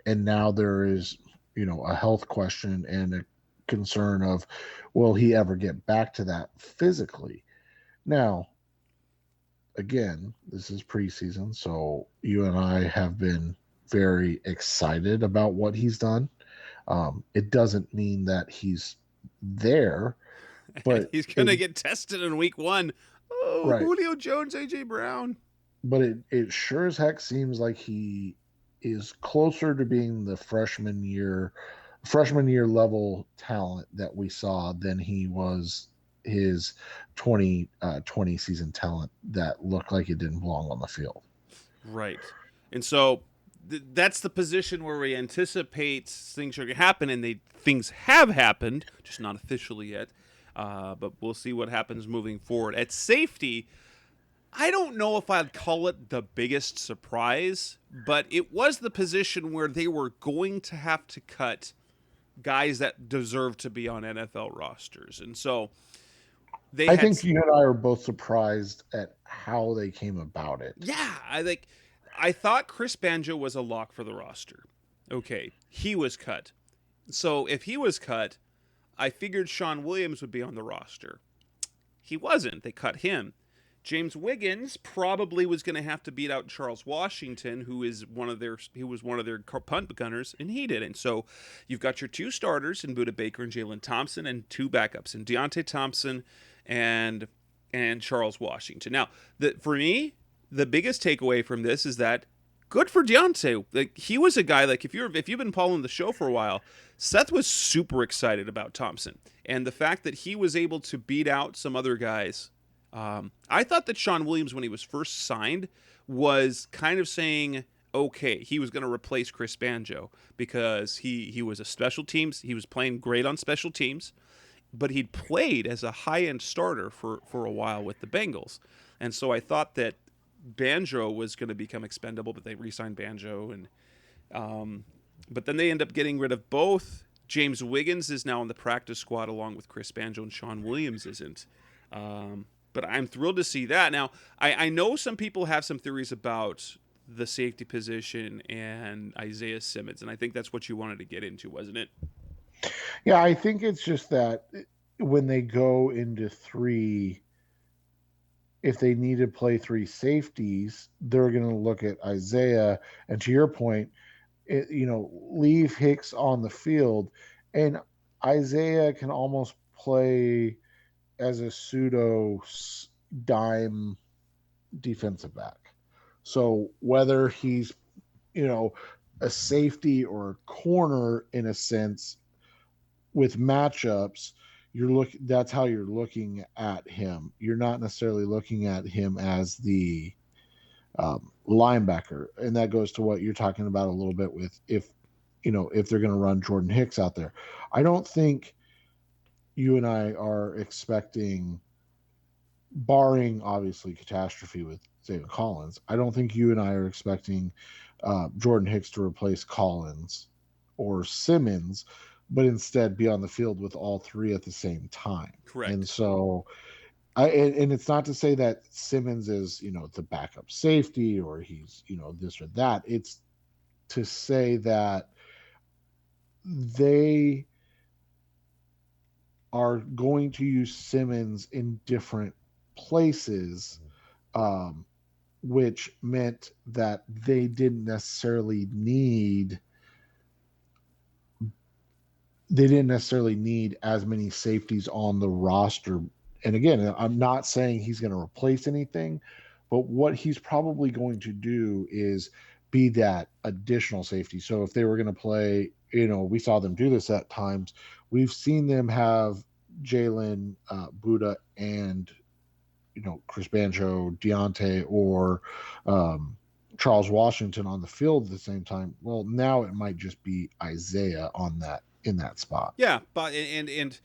and now there is, a health question and a concern of, will he ever get back to that physically? Now, again, this is preseason, so you and I have been very excited about what he's done. It doesn't mean that he's there, And but he's going to get tested in week 1. Oh, right. Julio Jones, A.J. Brown. But it sure as heck seems like he is closer to being the freshman year level talent that we saw than he was his 2020 season talent that looked like it didn't belong on the field. Right. And so that's the position where we anticipate things are going to happen, and things have happened, just not officially yet. But we'll see what happens moving forward. At safety, I don't know if I'd call it the biggest surprise, but it was the position where they were going to have to cut guys that deserve to be on NFL rosters. And so they I had, think you and I are both surprised at how they came about it. yeah, I thought Chris Banjo was a lock for the roster. Okay, he was cut. So if he was cut, I figured Sean Williams would be on the roster. He wasn't. They cut him. James Wiggins probably was going to have to beat out Charles Washington, who was one of their punt gunners, and he didn't. So you've got your two starters in Budda Baker and Jalen Thompson, and two backups in Deontay Thompson and Charles Washington. Now, for me, the biggest takeaway from this is that good for Deontay. Like, he was a guy, like, if you've been following the show for a while, Seth was super excited about Thompson, and the fact that he was able to beat out some other guys. I thought that Sean Williams, when he was first signed, was kind of saying, okay, he was going to replace Chris Banjo because he was a special teams. He was playing great on special teams, but he'd played as a high-end starter for a while with the Bengals. And so I thought that Banjo was going to become expendable, but they re-signed Banjo. But then they end up getting rid of both. James Wiggins is now on the practice squad along with Chris Banjo, and Sean Williams isn't. But I'm thrilled to see that. Now, I know some people have some theories about the safety position and Isaiah Simmons, and I think that's what you wanted to get into, wasn't it? Yeah, I think it's just that when they go into 3, if they need to play 3 safeties, they're going to look at Isaiah. And to your point, leave Hicks on the field, and Isaiah can almost play as a pseudo dime defensive back. So whether he's, a safety or a corner in a sense with matchups, that's how you're looking at him. You're not necessarily looking at him as the linebacker. And that goes to what you're talking about a little bit with if they're going to run Jordan Hicks out there. I don't think you and I are expecting, barring obviously catastrophe with David Collins, I don't think you and I are expecting Jordan Hicks to replace Collins or Simmons, but instead be on the field with all 3 at the same time. Correct. And so, and it's not to say that Simmons is, the backup safety or he's, this or that. It's to say that they are going to use Simmons in different places, which meant that they didn't necessarily need as many safeties on the roster. And again, I'm not saying he's going to replace anything, but what he's probably going to do is be that additional safety. So if they were going to play, we saw them do this at times. We've seen them have Jalen, Budda, and Chris Banjo, Deontay, or Charles Washington on the field at the same time. Well, now it might just be Isaiah on that in that spot. Yeah, but and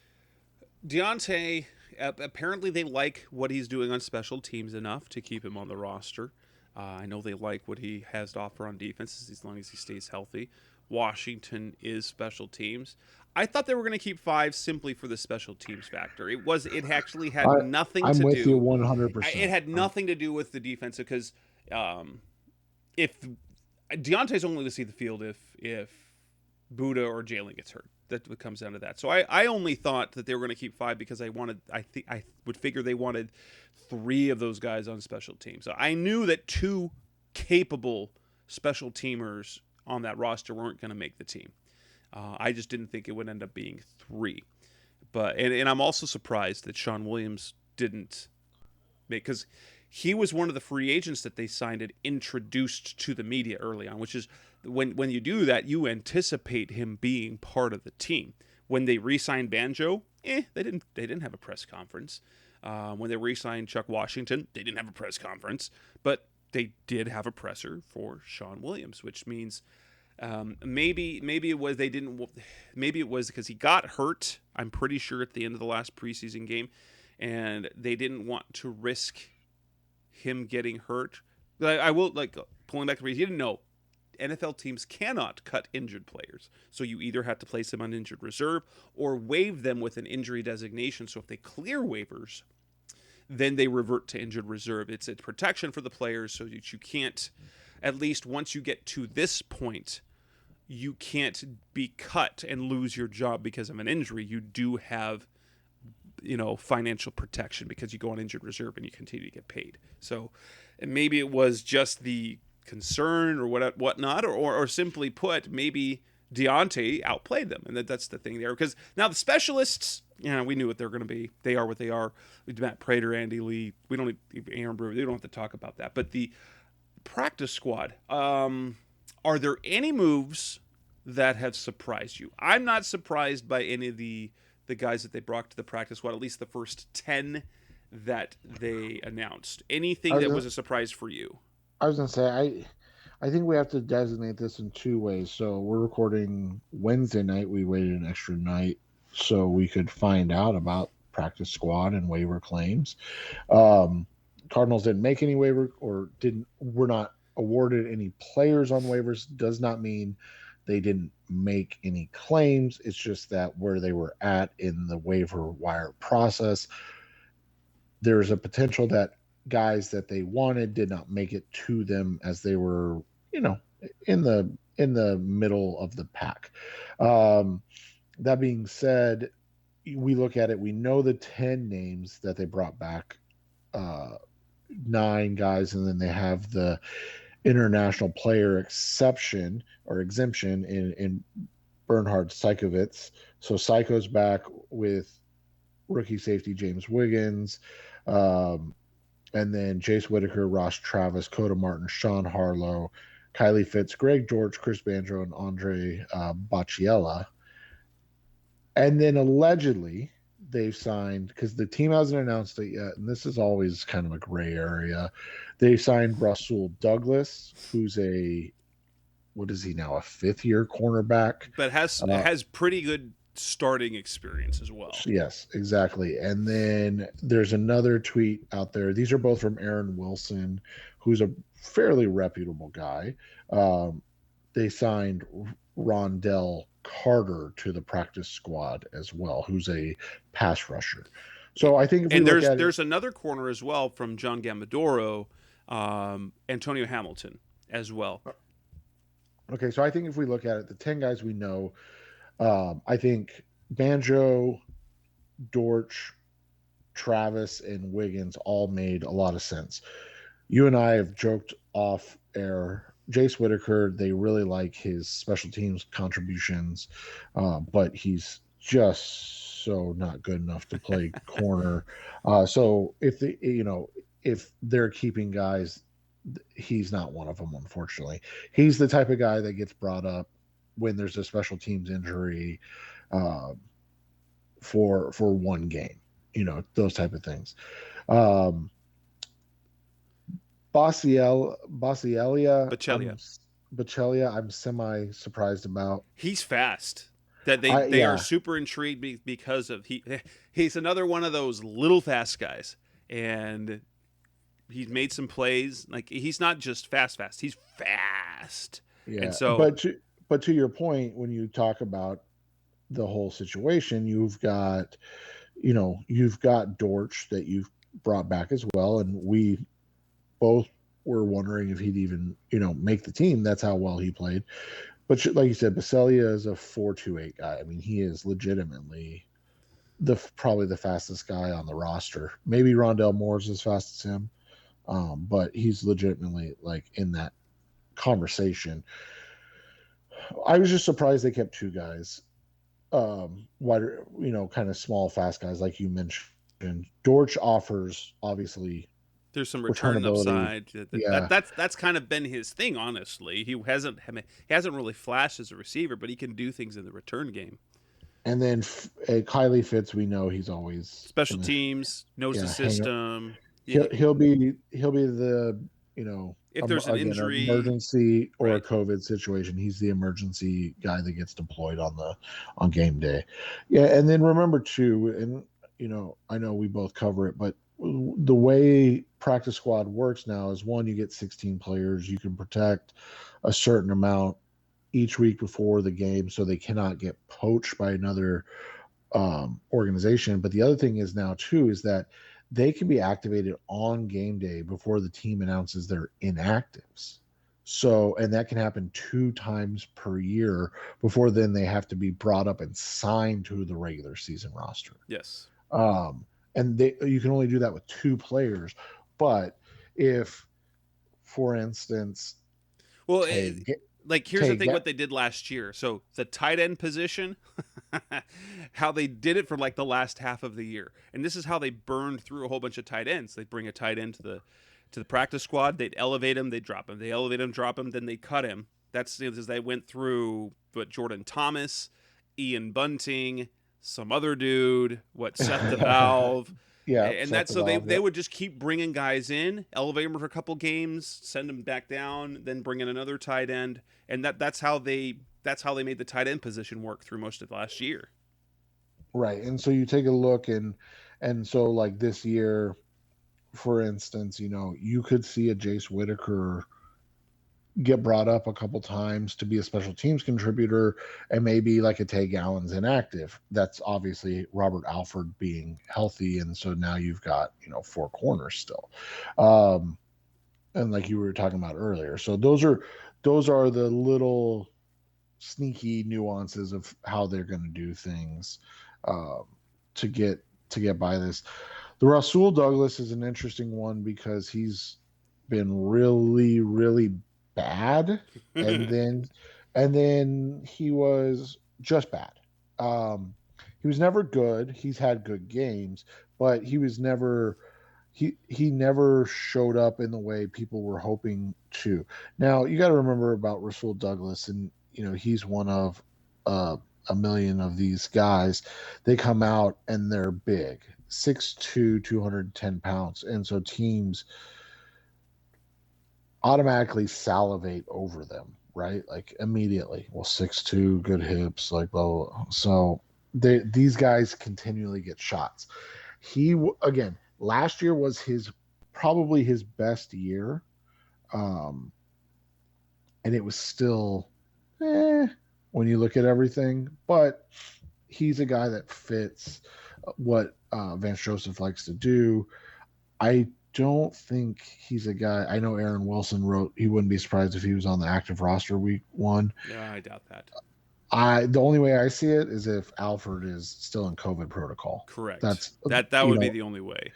Deontay, apparently they like what he's doing on special teams enough to keep him on the roster. I know they like what he has to offer on defense as long as he stays healthy. Washington is special teams. I thought they were going to keep 5 simply for the special teams factor. It actually had nothing I'm to with you do. 100%. It had nothing to do with the defense because if Deontay's only to see the field if Buddha or Jalen gets hurt. That comes down to that. So I only thought that they were going to keep 5 because I would figure they wanted 3 of those guys on special teams. So I knew that 2 capable special teamers on that roster weren't going to make the team. I just didn't think it would end up being 3. But and I'm also surprised that Sean Williams didn't make, because he was one of the free agents that they signed and introduced to the media early on, which is when you do that, you anticipate him being part of the team. When they re-signed Banjo, they didn't have a press conference. When they re-signed Chuck Washington, they didn't have a press conference, but they did have a presser for Sean Williams, which means maybe it was because he got hurt. I'm pretty sure at the end of the last preseason game, and they didn't want to risk him getting hurt. I will pulling back the reason, you didn't know NFL teams cannot cut injured players, so you either have to place them on injured reserve or waive them with an injury designation. So if they clear waivers, then they revert to injured reserve. It's a protection for the players so that you can't, at least once you get to this point, you can't be cut and lose your job because of an injury. You do have financial protection because you go on injured reserve and you continue to get paid. So, and maybe it was just the concern or whatnot, or simply put, maybe Deontay outplayed them, and that's the thing there. Because now the specialists, we knew what they're going to be. They are what they are. Matt Prater, Andy Lee. We don't need Aaron Brewer. They don't have to talk about that. But the practice squad, are there any moves that have surprised you? I'm not surprised by any of the guys that they brought to the practice squad, at least the first 10 that they announced. Anything that was a surprise for you? I was going to say, I think we have to designate this in 2 ways. So we're recording Wednesday night. We waited an extra night so we could find out about practice squad and waiver claims. Cardinals didn't make any waiver were not awarded any players on waivers. Does not mean they didn't make any claims. It's just that where they were at in the waiver wire process, there's a potential that guys that they wanted did not make it to them as they were, in the middle of the pack. That being said, we look at it, we know the 10 names that they brought back, 9 guys, and then they have the international player exception or exemption in Bernhard Seikovits. So Psycho's back with rookie safety James Wiggins, and then Jace Whitaker, Ross Travis, Coda Martin, Sean Harlow, Kylie Fitz, Greg George, Chris Banjo, and Andre Bacciella. And then allegedly they've signed, because the team hasn't announced it yet, and this is always kind of a gray area, they signed Rasul Douglas, who's what is he now, a 5th-year cornerback? But has pretty good starting experience as well. Yes, exactly. And then there's another tweet out there. These are both from Aaron Wilson, who's a fairly reputable guy. They signed Rondell Carter to the practice squad as well, who's a pass rusher. So I think there's another corner as well from John Gambadoro, Antonio Hamilton as well. Okay, so I think if we look at it, the 10 guys we know, I think Banjo, Dortch, Travis, and Wiggins all made a lot of sense. You and I have joked off air. Jace Whitaker, they really like his special teams contributions, but he's just so not good enough to play corner. So if they're keeping guys, he's not one of them, unfortunately. He's the type of guy that gets brought up when there's a special teams injury for one game, those type of things. Bosielia, Bachelia. I'm semi surprised about. He's fast. That they are Yeah, super intrigued because of he's another one of those little fast guys, and he's made some plays. Like, he's not just fast. He's fast, and yeah. so But to your point, when you talk about the whole situation, you've got Dortch that you've brought back as well, and we both were wondering if he'd even make the team. That's how well he played. But like you said, Baselia is a 4.28 guy. I mean, he is legitimately probably the fastest guy on the roster. Maybe Rondell Moore's as fast as him, but he's legitimately like in that conversation. I was just surprised they kept two guys, wider, kind of small, fast guys like you mentioned. Dortch offers obviously there's some return returnability. upside. Yeah, That's kind of been his thing, honestly. He hasn't really flashed as a receiver, but he can do things in the return game. and then Kylie Fitz, we know he's always Special gonna teams, knows the hang up. system. He'll be the If there's an again, an injury, emergency or a right? COVID situation. He's the emergency guy that gets deployed on game day. Yeah, and then remember too, and I know we both cover it, but the way practice squad works now is one, you get 16 players, you can protect a certain amount each week before the game, so they cannot get poached by another organization. But the other thing is now too is that they can be activated on game day before the team announces their inactives. So, and that can happen 2 times per year before then they have to be brought up and signed to the regular season roster. Yes. Um, and you can only do that with 2 players. But if, for instance, Well, Tay, like, here's the Tay, thing: what they did last year. So the tight end position, how they did it for like the last half of the year, and this is how they burned through a whole bunch of tight ends. They'd bring a tight end to the practice squad. They'd elevate him. They'd drop him. They elevate him, drop him. Then they cut him. That's as they went through Jordan Thomas, Ian Bunting, some other dude, Seth the Valve. yeah, And set that's the so they valve. they Yep. would just keep bringing guys in, elevate them for a couple games, send them back down, then bring in another tight end, and that's how they made the tight end position work through most of last year. Right. And so you take a look and so like this year, for instance, you could see a Jace Whitaker get brought up a couple times to be a special teams contributor, and maybe like a Tay Gallon's inactive. That's obviously Robert Alford being healthy, and so now you've got 4 corners still, um, and like you were talking about earlier. So those are the little sneaky nuances of how they're going to do things, um, to get by this. The Rasul Douglas is an interesting one because he's been really, really bad, and then he was just bad. Um, he was never good. He's had good games, but he never showed up in the way people were hoping to. Now you got to remember about Rasul Douglas, and he's one of uh, a million of these guys. They come out and they're big, 6'2", 210 pounds, and so teams automatically salivate over them, right? Like immediately. Well, 6'2", good hips, like blah, blah, blah. So these guys continually get shots. Again, last year was probably his best year, um, and it was still when you look at everything. But he's a guy that fits what Vance Joseph likes to do. I don't think he's a guy. I know Aaron Wilson wrote he wouldn't be surprised if he was on the active roster week 1. Yeah, I doubt that. The only way I see it is if Alford is still in COVID protocol. Correct. That's That you would be know the only way.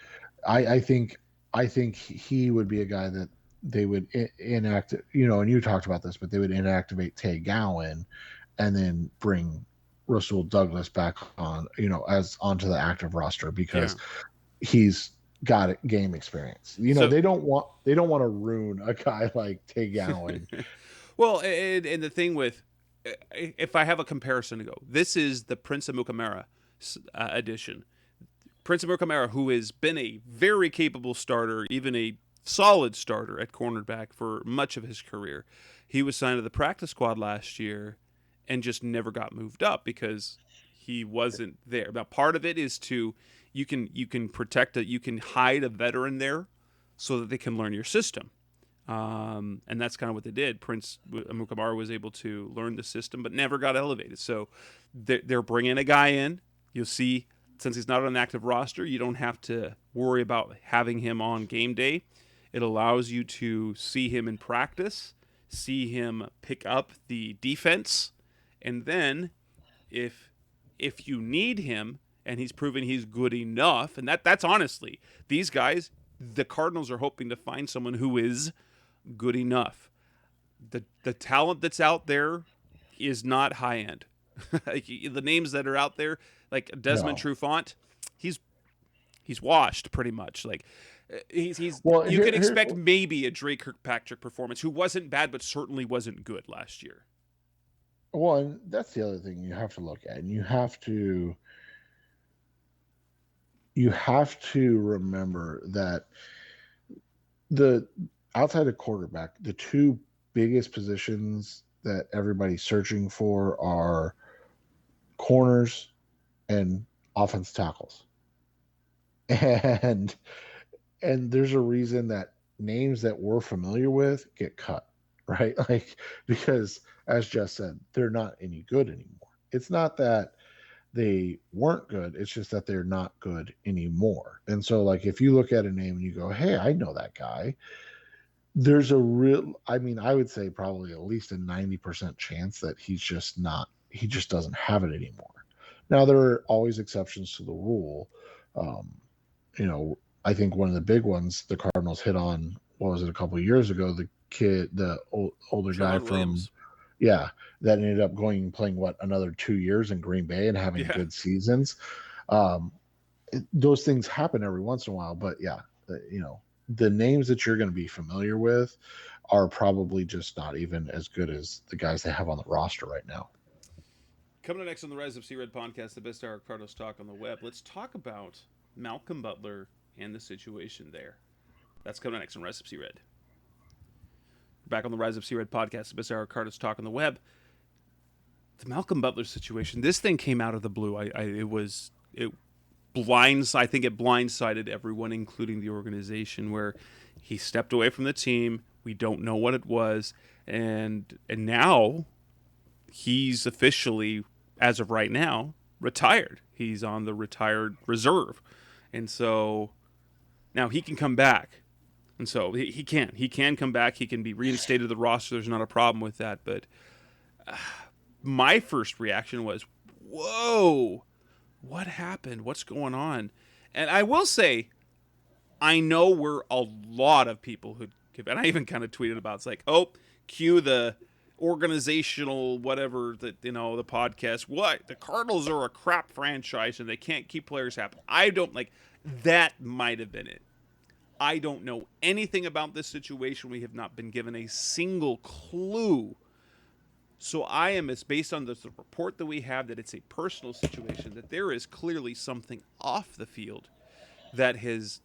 I think he would be a guy that they would inactivate. And you talked about this, but they would inactivate Tay Gowan and then bring Russell Douglas back on, as onto the active roster because Yeah. he's got game experience. So, They don't want to ruin a guy like Tay Gowan. well, and the thing with, if I have a comparison to go, this is the Prince of Mukamara edition. Prince of Mukamara, who has been a very capable starter, even a solid starter at cornerback for much of his career. He was signed to the practice squad last year and just never got moved up because he wasn't there. Now, part of it is you can protect you can hide a veteran there so that they can learn your system. And that's kind of what they did. Prince Amukamara was able to learn the system, but never got elevated. So they're bringing a guy in. You'll see, since he's not on an active roster, you don't have to worry about having him on game day. It allows you to see him in practice, see him pick up the defense, and then if you need him and he's proven he's good enough, and that's honestly, these guys, the Cardinals are hoping to find someone who is good enough. The talent that's out there is not high end. Like, the names that are out there, like Desmond Trufant, he's washed pretty much. Like, he's Well, you can expect maybe a Drake Kirkpatrick performance, who wasn't bad but certainly wasn't good last year. Well, and that's the other thing you have to look at, and you have to remember that the outside of quarterback, the two biggest positions that everybody's searching for are corners and offense tackles. And there's a reason that names that we're familiar with get cut, right? Like, because as Jess said, they're not any good anymore. It's not that they weren't good, it's just that they're not good anymore. And so, like, if you look at a name and you go, hey, I know that guy, there's a real, I mean, I would say probably at least a 90% chance that he just doesn't have it anymore. Now, there are always exceptions to the rule. I think one of the big ones the Cardinals hit on, what was it, a couple of years ago, the kid, the older guy from Williams. Yeah, that ended up going and playing another 2 years in Green Bay and having good seasons. Those things happen every once in a while, but the names that you're going to be familiar with are probably just not even as good as the guys they have on the roster right now. Coming up next on the Rise of C-Red podcast, the best hour of Cardinals talk on the web, let's talk about Malcolm Butler and the situation there. That's coming next on Rise of C-Red. Back on the Rise of C-Red podcast, the best hour of Cardinals talk on the web. The Malcolm Butler situation, this thing came out of the blue. I think it blindsided everyone, including the organization, where he stepped away from the team. We don't know what it was, and now he's officially, as of right now, retired. He's on the retired reserve, and so now he can come back. And so he can come back. He can be reinstated to the roster. There's not a problem with that. But my first reaction was, whoa, what happened? What's going on? And I will say, I know we're a lot of people who give, and I even kind of tweeted about, it's like, oh, cue the organizational whatever, the podcast. What? The Cardinals are a crap franchise and they can't keep players happy. I don't like that. Might have been it. I don't know anything about this situation. We have not been given a single clue. So I am, it's based on the report that we have, that it's a personal situation, that there is clearly something off the field that has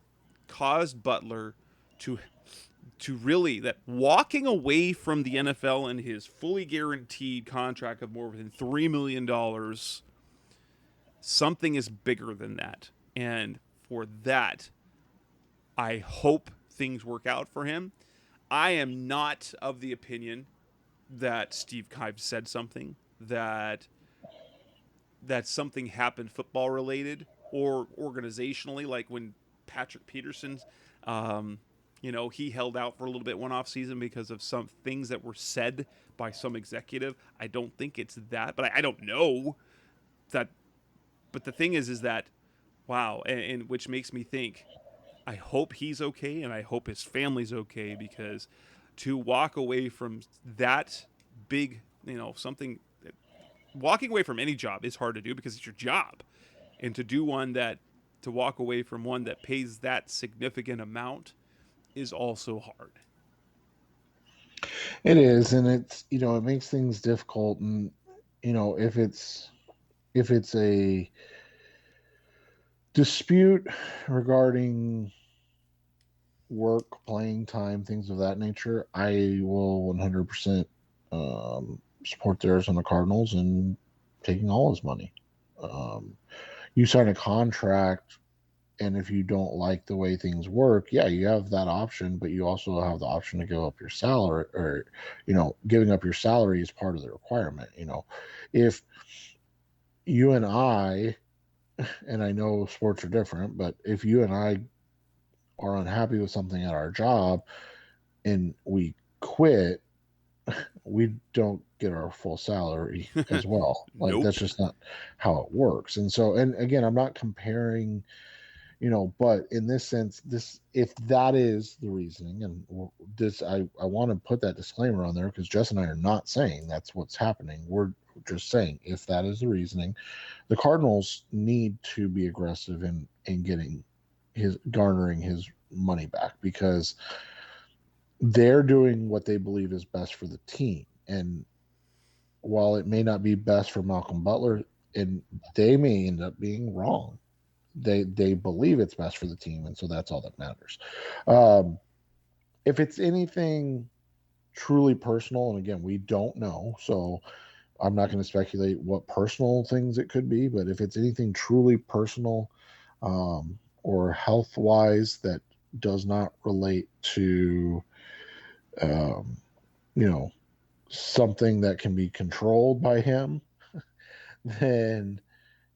caused Butler to really, that walking away from the NFL and his fully guaranteed contract of more than $3 million, something is bigger than that. And for that, I hope things work out for him. I am not of the opinion that Steve Keim said something, that something happened football related or organizationally, like when Patrick Peterson, he held out for a little bit one off season because of some things that were said by some executive. I don't think it's that, but I don't know that. But the thing is that, wow, and which makes me think, I hope he's okay, and I hope his family's okay, because to walk away from that big, something, walking away from any job is hard to do because it's your job. And to walk away from one that pays that significant amount is also hard. It is, and it's, it makes things difficult. And, if it's a dispute regarding work, playing time, things of that nature, I will 100% support the Arizona Cardinals and taking all his money. Um, you sign a contract, and if you don't like the way things work, yeah, you have that option, but you also have the option to give up your salary, or giving up your salary is part of the requirement. If you and I know sports are different, but if you and I are unhappy with something at our job and we quit, we don't get our full salary as well. Like, that's Nope. just not how it works. And so, and again, I'm not comparing, but in this sense, this, if that is the reasoning, and this, I want to put that disclaimer on there, because Jess and I are not saying that's what's happening. We're just saying, if that is the reasoning, the Cardinals need to be aggressive in getting garnering his money back, because they're doing what they believe is best for the team. And while it may not be best for Malcolm Butler, and they may end up being wrong, they believe it's best for the team, and so that's all that matters. Um, if it's anything truly personal, and again, we don't know, so I'm not going to speculate what personal things it could be, but if it's anything truly personal, or health wise, that does not relate to, um, you know, something that can be controlled by him, then,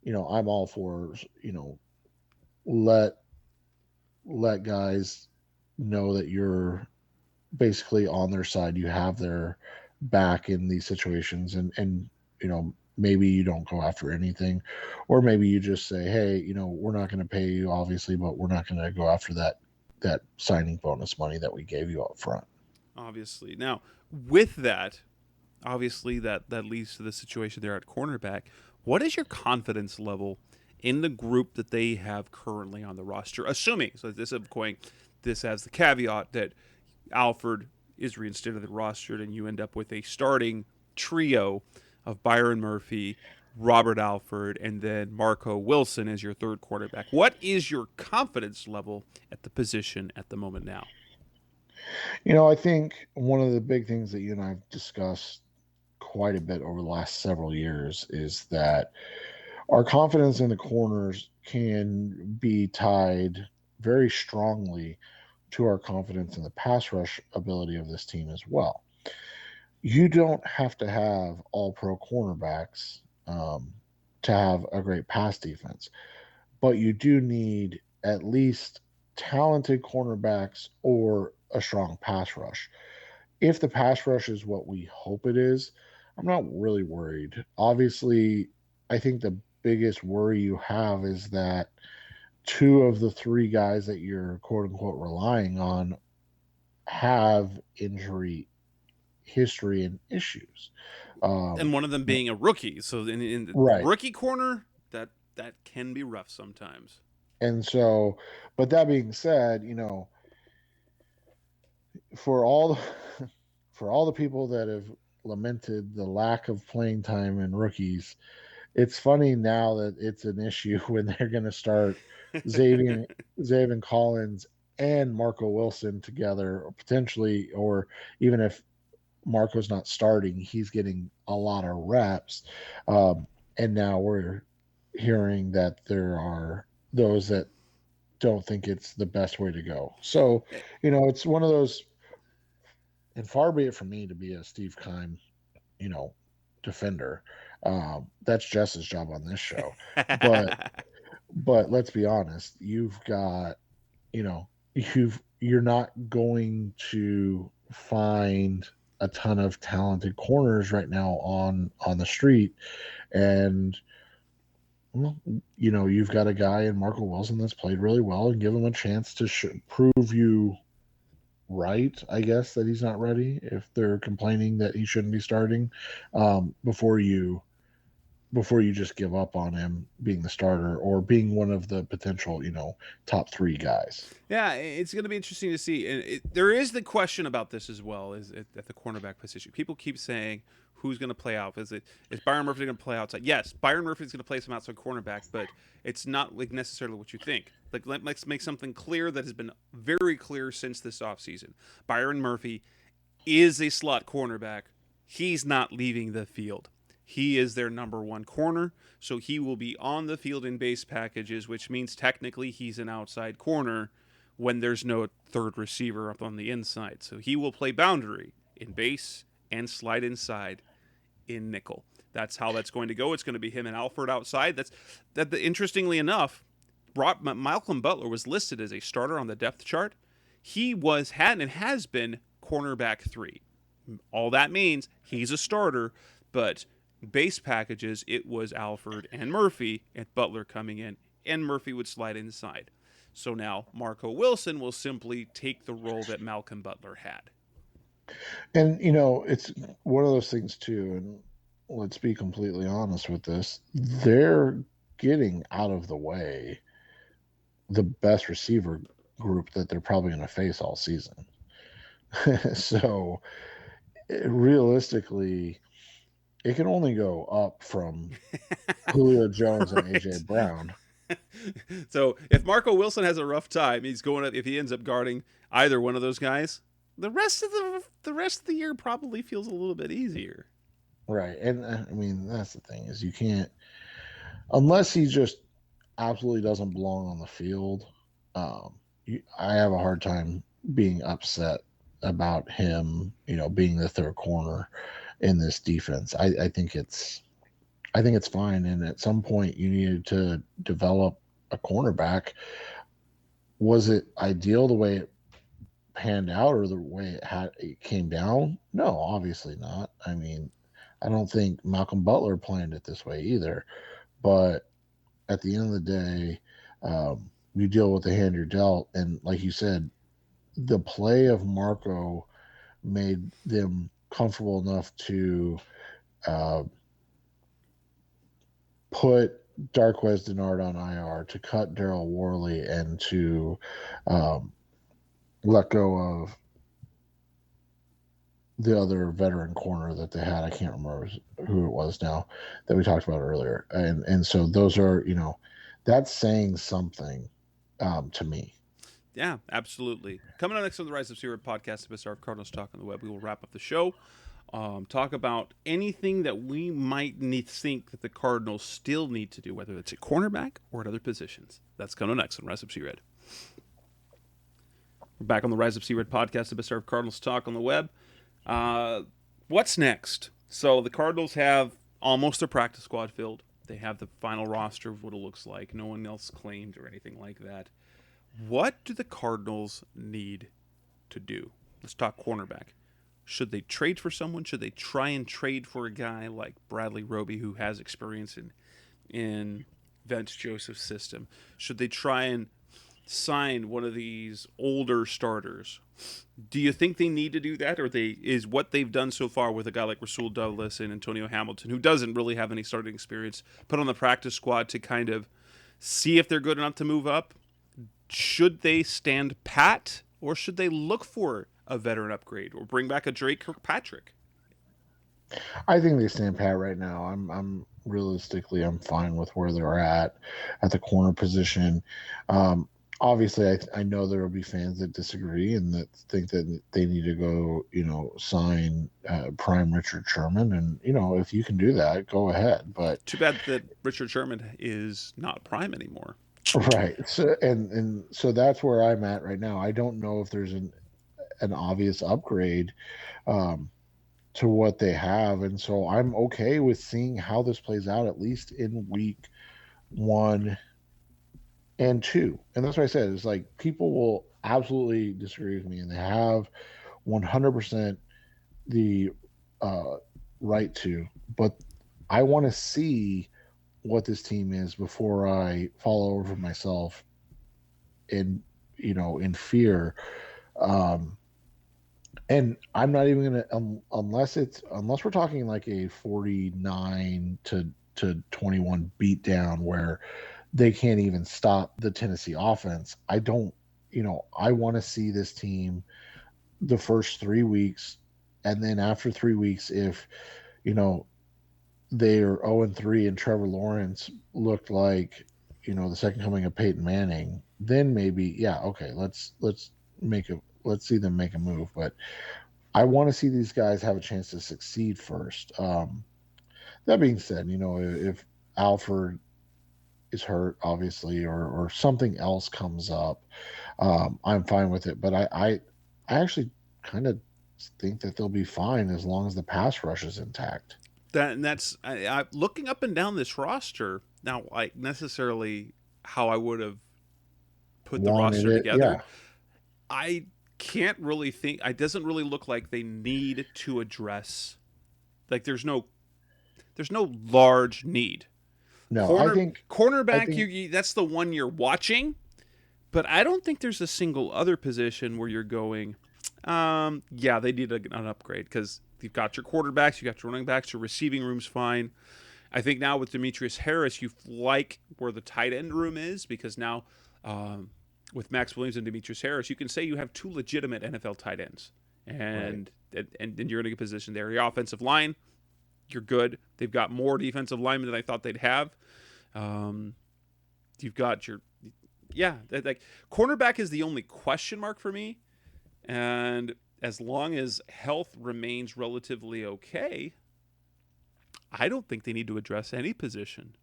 I'm all for, let guys know that you're basically on their side. You have their back in these situations, and maybe you don't go after anything, or maybe you just say, hey, we're not going to pay you, obviously, but we're not going to go after that signing bonus money that we gave you up front. Obviously. Now, with that, obviously that leads to the situation there at cornerback. What is your confidence level in the group that they have currently on the roster? Assuming, so this is going, this has the caveat that Alford is reinstated to the roster, and you end up with a starting trio of Byron Murphy, Robert Alford, and then Marco Wilson as your third quarterback. What is your confidence level at the position at the moment now? I think one of the big things that you and I've discussed quite a bit over the last several years is that our confidence in the corners can be tied very strongly to our confidence in the pass rush ability of this team as well. You don't have to have all pro cornerbacks, to have a great pass defense, but you do need at least talented cornerbacks or a strong pass rush. If the pass rush is what we hope it is, I'm not really worried. Obviously, I think the biggest worry you have is that two of the three guys that you're quote unquote relying on have injury history and issues. And Um, one of them being a rookie. So in the right. rookie corner, that can be rough sometimes. And so, but that being said, for all for all the people that have lamented the lack of playing time in rookies, it's funny now that it's an issue when they're going to start Xavier Xavier Collins and Marco Wilson together, or potentially, or even if Marco's not starting, he's getting a lot of reps. Um, and now we're hearing that there are those that don't think it's the best way to go. So, it's one of those, and far be it from me to be a Steve Keim, you know, defender. That's Jess's job on this show. But let's be honest, you've got, you're not going to find a ton of talented corners right now on the street. And well, you've got a guy in Marco Wilson that's played really well, and give him a chance to prove you right, I guess, that he's not ready if they're complaining that he shouldn't be starting, before you before you just give up on him being the starter or being one of the potential, top three guys. Yeah, it's going to be interesting to see. And there is the question about this as well, is at the cornerback position. People keep saying who's going to play out. Is Byron Murphy going to play outside? Yes, Byron Murphy is going to play some outside cornerback, but it's not like necessarily what you think. Like, let's make something clear that has been very clear since this offseason. Byron Murphy is a slot cornerback. He's not leaving the field. He is their number one corner, so he will be on the field in base packages, which means technically he's an outside corner when there's no third receiver up on the inside. So he will play boundary in base and slide inside in nickel. That's how that's going to go. It's going to be him and Alford outside. Interestingly enough, Malcolm Butler was listed as a starter on the depth chart. He had and has been cornerback 3. All that means he's a starter, but base packages, it was Alford and Murphy, and Butler coming in, and Murphy would slide inside. So now Marco Wilson will simply take the role that Malcolm Butler had. And, it's one of those things, too, and let's be completely honest with this. They're getting out of the way the best receiver group that they're probably going to face all season. So, realistically, it can only go up from Julio Jones and Right. AJ Brown. So if Marco Wilson has a rough time, he's going up. If he ends up guarding either one of those guys, the rest of the year probably feels a little bit easier. Right, and I mean that's the thing is you can't unless he just absolutely doesn't belong on the field. I have a hard time being upset about him, being the third corner in this defense. I think it's fine. And at some point, you needed to develop a cornerback. Was it ideal the way it panned out or the way it came down? No, obviously not. I mean, I don't think Malcolm Butler planned it this way either. But at the end of the day, you deal with the hand you're dealt. And like you said, the play of Marco made them comfortable enough to put Darquez Denard on IR, to cut Daryl Worley, and to let go of the other veteran corner that they had. I can't remember who it was now that we talked about earlier. And so those are, that's saying something to me. Yeah, absolutely. Coming up next on the Rise of Seaward podcast, the Bizarre Cardinals Talk on the Web, we will wrap up the show. Talk about anything that we might think that the Cardinals still need to do, whether it's at cornerback or at other positions. That's coming next on Rise of Seaward. We're back on the Rise of Seaward podcast, the Bizarre Cardinals Talk on the Web. What's next? So the Cardinals have almost their practice squad filled. They have the final roster of what it looks like. No one else claimed or anything like that. What do the Cardinals need to do? Let's talk cornerback. Should they trade for someone? Should they try and trade for a guy like Bradley Roby, who has experience in Vance Joseph's system? Should they try and sign one of these older starters? Do you think they need to do that, or is what they've done so far with a guy like Rasul Douglas and Antonio Hamilton, who doesn't really have any starting experience, put on the practice squad to kind of see if they're good enough to move up? Should they stand pat, or should they look for a veteran upgrade or bring back a Drake Kirkpatrick? I think they stand pat right now. I'm realistically, I'm fine with where they're at the corner position. Obviously, I know there will be fans that disagree and that think that they need to go, sign prime Richard Sherman. And, if you can do that, go ahead. But too bad that Richard Sherman is not prime anymore. Right. So and so that's where I'm at right now. I don't know if there's an obvious upgrade to what they have, and so I'm okay with seeing how this plays out at least in week 1 and 2. And that's what I said. It's like people will absolutely disagree with me, and they have 100% the right to. But I want to see what this team is before I fall over myself in fear. And I'm not even gonna unless we're talking like a 49 to to 21 beat down where they can't even stop the Tennessee offense. I want to see this team the first 3 weeks, and then after 3 weeks, if they are 0-3 and Trevor Lawrence looked like the second coming of Peyton Manning, then maybe okay, let's see them make a move. But I want to see these guys have a chance to succeed first. That being said, if Alford is hurt, obviously, or something else comes up, I'm fine with it. But I actually kind of think that they'll be fine as long as the pass rush is intact. That's looking up and down this roster now, like necessarily how I would have put the roster together. Yeah. I can't really think. It doesn't really look like they need to address. Like there's no large need. No, I think cornerback. That's the one you're watching, but I don't think there's a single other position where you're going. Yeah, they need an upgrade because you've got your quarterbacks, you got your running backs, your receiving room's fine. I think now with Demetrius Harris, you like where the tight end room is because now with Max Williams and Demetrius Harris, you can say you have two legitimate NFL tight ends, and you're in a good position there. Your offensive line, you're good. They've got more defensive linemen than I thought they'd have. You've got cornerback is the only question mark for me, and as long as health remains relatively okay, I don't think they need to address any position.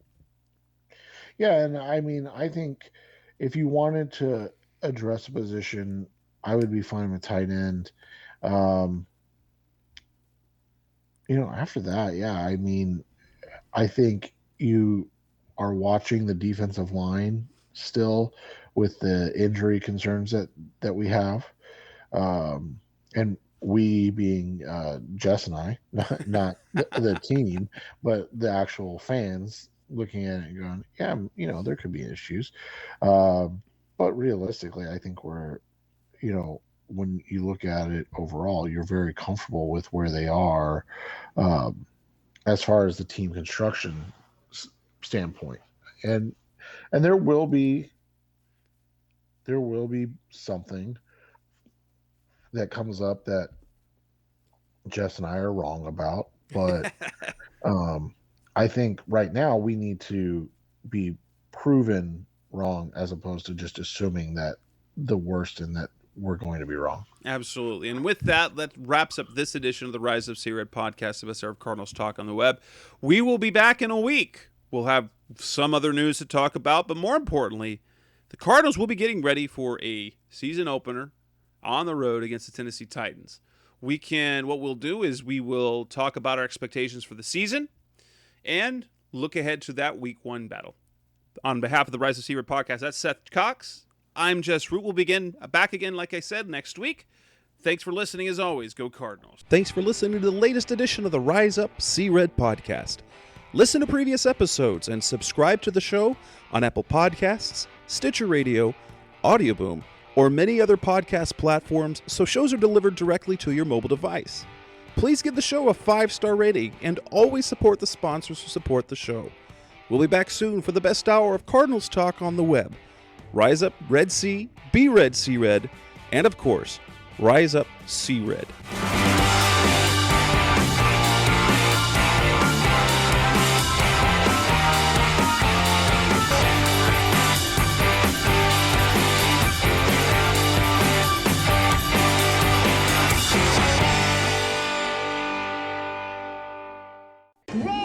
Yeah, and I mean, I think if you wanted to address a position, I would be fine with tight end. After that, yeah, I mean, I think you are watching the defensive line still with the injury concerns that we have. And we being Jess and I, not the team, but the actual fans looking at it and going, yeah, there could be issues. But realistically, I think we're, when you look at it overall, you're very comfortable with where they are as far as the team construction standpoint. And there will be something that comes up that Jess and I are wrong about, but I think right now we need to be proven wrong as opposed to just assuming that the worst and that we're going to be wrong. Absolutely. And with that wraps up this edition of the Rise of C-Red podcast of SR Cardinals Talk on the Web. We will be back in a week. We'll have some other news to talk about, but more importantly, the Cardinals will be getting ready for a season opener on the road against the Tennessee Titans. What we'll do is we will talk about our expectations for the season and look ahead to that week 1 battle. On behalf of the Rise of C-Red podcast, that's Seth Cox. I'm Jess Root. We'll begin back again, like I said, next week. Thanks for listening as always. Go Cardinals. Thanks for listening to the latest edition of the Rise Up C-Red podcast. Listen to previous episodes and subscribe to the show on Apple Podcasts, Stitcher Radio, Audioboom, or many other podcast platforms so shows are delivered directly to your mobile device. Please give the show a 5-star rating and always support the sponsors who support the show. We'll be back soon for the best hour of Cardinals talk on the web. Rise up, Red Sea, be Red Sea Red, and of course, Rise up, Sea Red. Run!